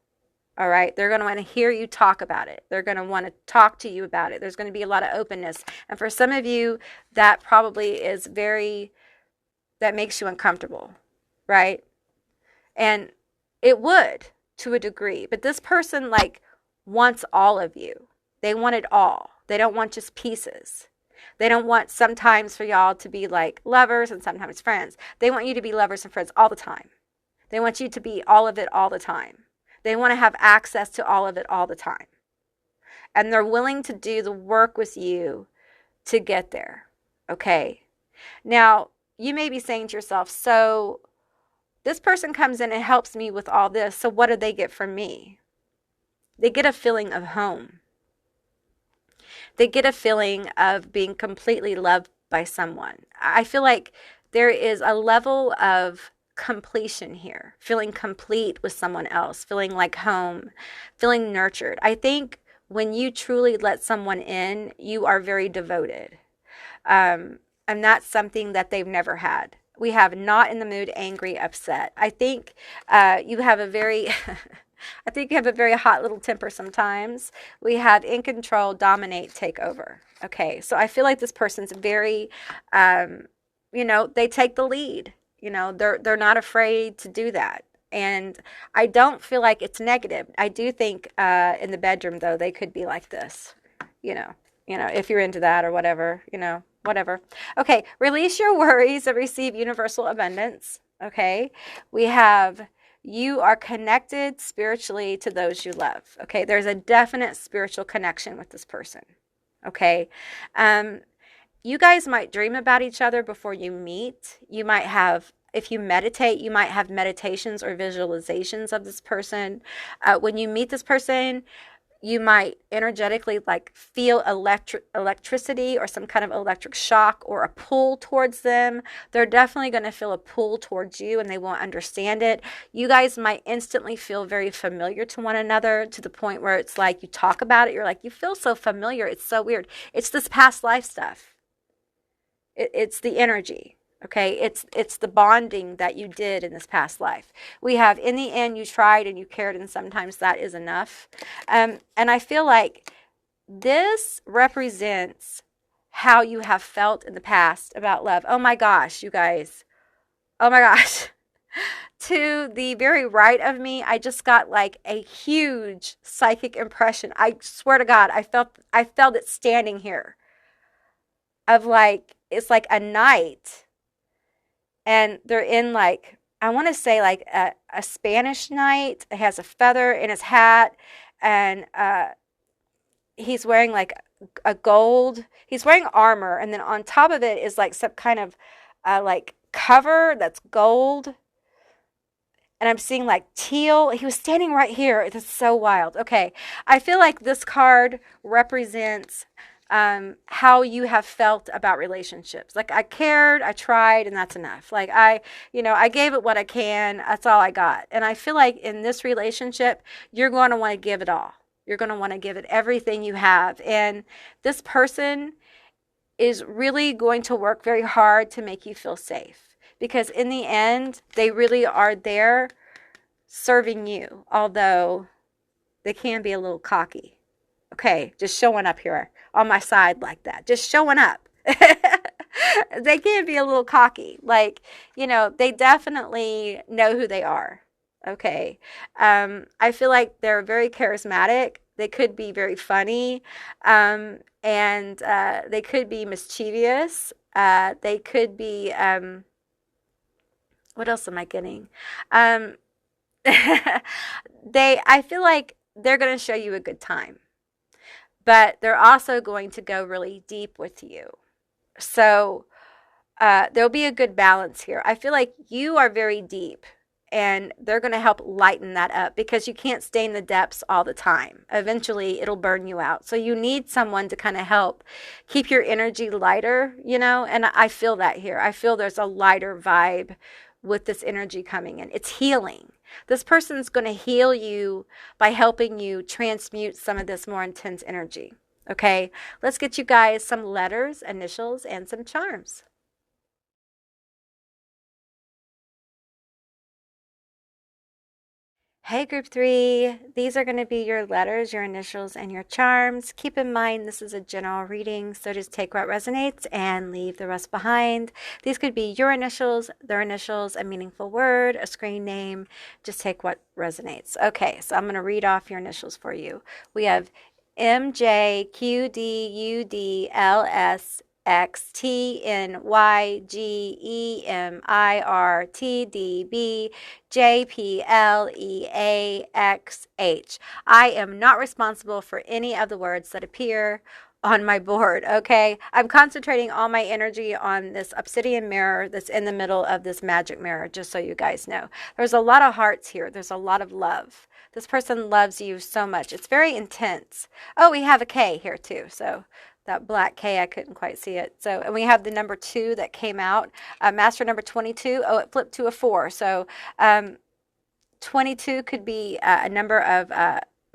All right, they're going to want to hear you talk about it. They're going to want to talk to you about it. There's going to be a lot of openness. And for some of you, that probably is that makes you uncomfortable, right? And it would to a degree. But this person like wants all of you. They want it all. They don't want just pieces. They don't want sometimes for y'all to be like lovers and sometimes friends. They want you to be lovers and friends all the time. They want you to be all of it all the time. They want to have access to all of it all the time. And they're willing to do the work with you to get there. Okay? Now, you may be saying to yourself, so this person comes in and helps me with all this. So what do they get from me? They get a feeling of home. They get a feeling of being completely loved by someone. I feel like there is a level of completion here, feeling complete with someone else, feeling like home, feeling nurtured. I think when you truly let someone in, you are very devoted. And that's something that they've never had. We have not in the mood, angry, upset. I think you have a very... I think you have a very hot little temper sometimes. We have in control, dominate, take over. Okay, so I feel like this person's very, they take the lead. They're not afraid to do that. And I don't feel like it's negative. I do think in the bedroom, though, they could be like this, if you're into that or whatever, whatever. Okay, release your worries and receive universal abundance. Okay, we have... You are connected spiritually to those you love. Okay, there's a definite spiritual connection with this person. Okay, you guys might dream about each other before you meet. You might have, if you meditate, you might have meditations or visualizations of this person. When you meet this person, You might energetically like feel electricity or some kind of electric shock or a pull towards them. They're definitely going to feel a pull towards you and they won't understand it. You guys might instantly feel very familiar to one another, to the point where it's like you talk about it, you're like, you feel so familiar. It's so weird. It's this past life stuff. It's the energy. Okay, it's the bonding that you did in this past life. We have, in the end, you tried and you cared, and sometimes that is enough. And I feel like this represents how you have felt in the past about love. Oh my gosh, you guys. Oh my gosh. To the very right of me, I just got like a huge psychic impression. I swear to God, I felt it standing here. Of like, it's like a knight, and they're in like, I want to say like a Spanish knight. It has a feather in his hat, and he's wearing like a gold. He's wearing armor, and then on top of it is like some kind of like cover that's gold. And I'm seeing like teal. He was standing right here. It's so wild. Okay, I feel like this card represents how you have felt about relationships. Like, I cared, I tried, and that's enough. Like, I gave it what I can. That's all I got. And I feel like in this relationship, you're going to want to give it all. You're going to want to give it everything you have. And this person is really going to work very hard to make you feel safe. Because in the end, they really are there serving you. Although they can be a little cocky. Okay, just showing up here on my side like that. Just showing up. They can be a little cocky. Like, they definitely know who they are. Okay. I feel like they're very charismatic. They could be very funny. And they could be mischievous. They could be, what else am I getting? I feel like they're going to show you a good time. But they're also going to go really deep with you. So there'll be a good balance here. I feel like you are very deep, and they're going to help lighten that up, because you can't stay in the depths all the time. Eventually, it'll burn you out. So you need someone to kind of help keep your energy lighter, and I feel that here. I feel there's a lighter vibe with this energy coming in. It's healing. This person's going to heal you by helping you transmute some of this more intense energy. Okay, let's get you guys some letters, initials, and some charms. Hey, group 3, these are going to be your letters, your initials, and your charms. Keep in mind this is a general reading, so just take what resonates and leave the rest behind. These could be your initials, their initials, a meaningful word, a screen name. Just take what resonates. Okay, so I'm going to read off your initials for you. We have MJQDLSXTNYGEMIRTDBJPLEAXH. I am not responsible for any of the words that appear on my board, okay? I'm concentrating all my energy on this obsidian mirror that's in the middle of this magic mirror, just so you guys know. There's a lot of hearts here. There's a lot of love. This person loves you so much. It's very intense. Oh, we have a K here too. So that black K, I couldn't quite see it. So, and we have the number 2 that came out. Master number 22. Oh, it flipped to a 4. So 22 could be a number of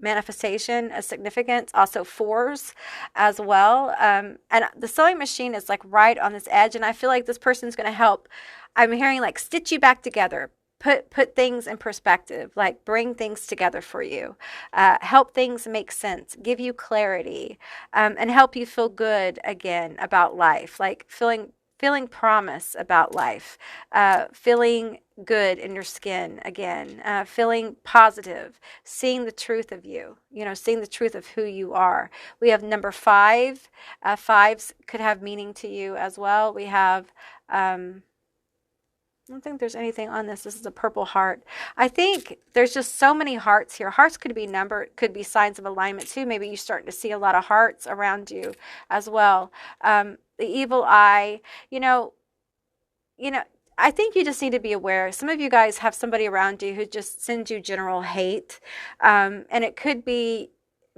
manifestation, a significance, also 4s as well. And the sewing machine is like right on this edge. And I feel like this person's going to help. I'm hearing like stitch you back together. Put things in perspective, like bring things together for you, help things make sense, give you clarity, and help you feel good again about life, like feeling promise about life, feeling good in your skin again, feeling positive, seeing the truth of you, seeing the truth of who you are. We have number 5. 5s could have meaning to you as well. We have I don't think there's anything on this. This is a purple heart. I think there's just so many hearts here. Hearts could be numbered, could be signs of alignment too. Maybe you're starting to see a lot of hearts around you as well. The evil eye, I think you just need to be aware. Some of you guys have somebody around you who just sends you general hate. And it could be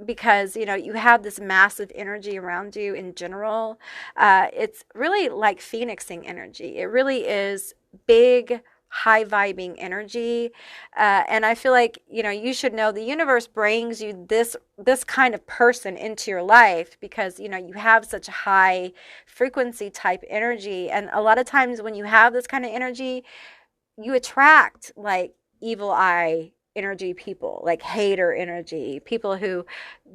because you have this massive energy around you in general. It's really like phoenixing energy. It really is big, high vibing energy. And I feel like you should know the universe brings you this kind of person into your life because you have such a high frequency type energy. And a lot of times when you have this kind of energy, you attract like evil eye energy people, like hater energy, people who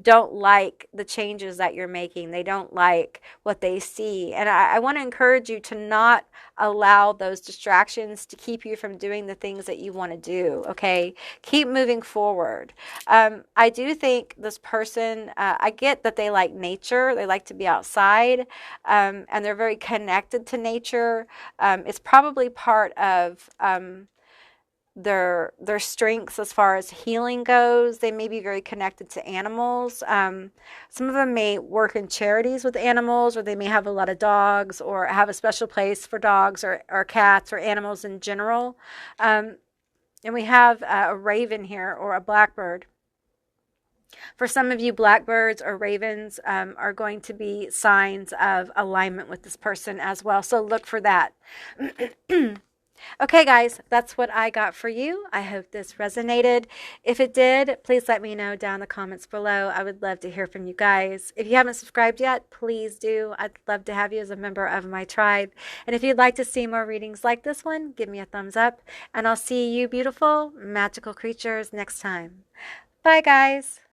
don't like the changes that you're making. They don't like what they see. And I want to encourage you to not allow those distractions to keep you from doing the things that you want to do. Okay. Keep moving forward. I do think this person, I get that they like nature. They like to be outside, and they're very connected to nature. It's probably part of, their strengths as far as healing goes. They may be very connected to animals. Some of them may work in charities with animals, or they may have a lot of dogs, or have a special place for dogs or cats or animals in general. And we have a raven here, or a blackbird. For some of you, blackbirds or ravens are going to be signs of alignment with this person as well. So look for that. Okay, guys, that's what I got for you. I hope this resonated. If it did, please let me know down in the comments below. I would love to hear from you guys. If you haven't subscribed yet, please do. I'd love to have you as a member of my tribe. And if you'd like to see more readings like this one, give me a thumbs up. And I'll see you beautiful, magical creatures next time. Bye, guys.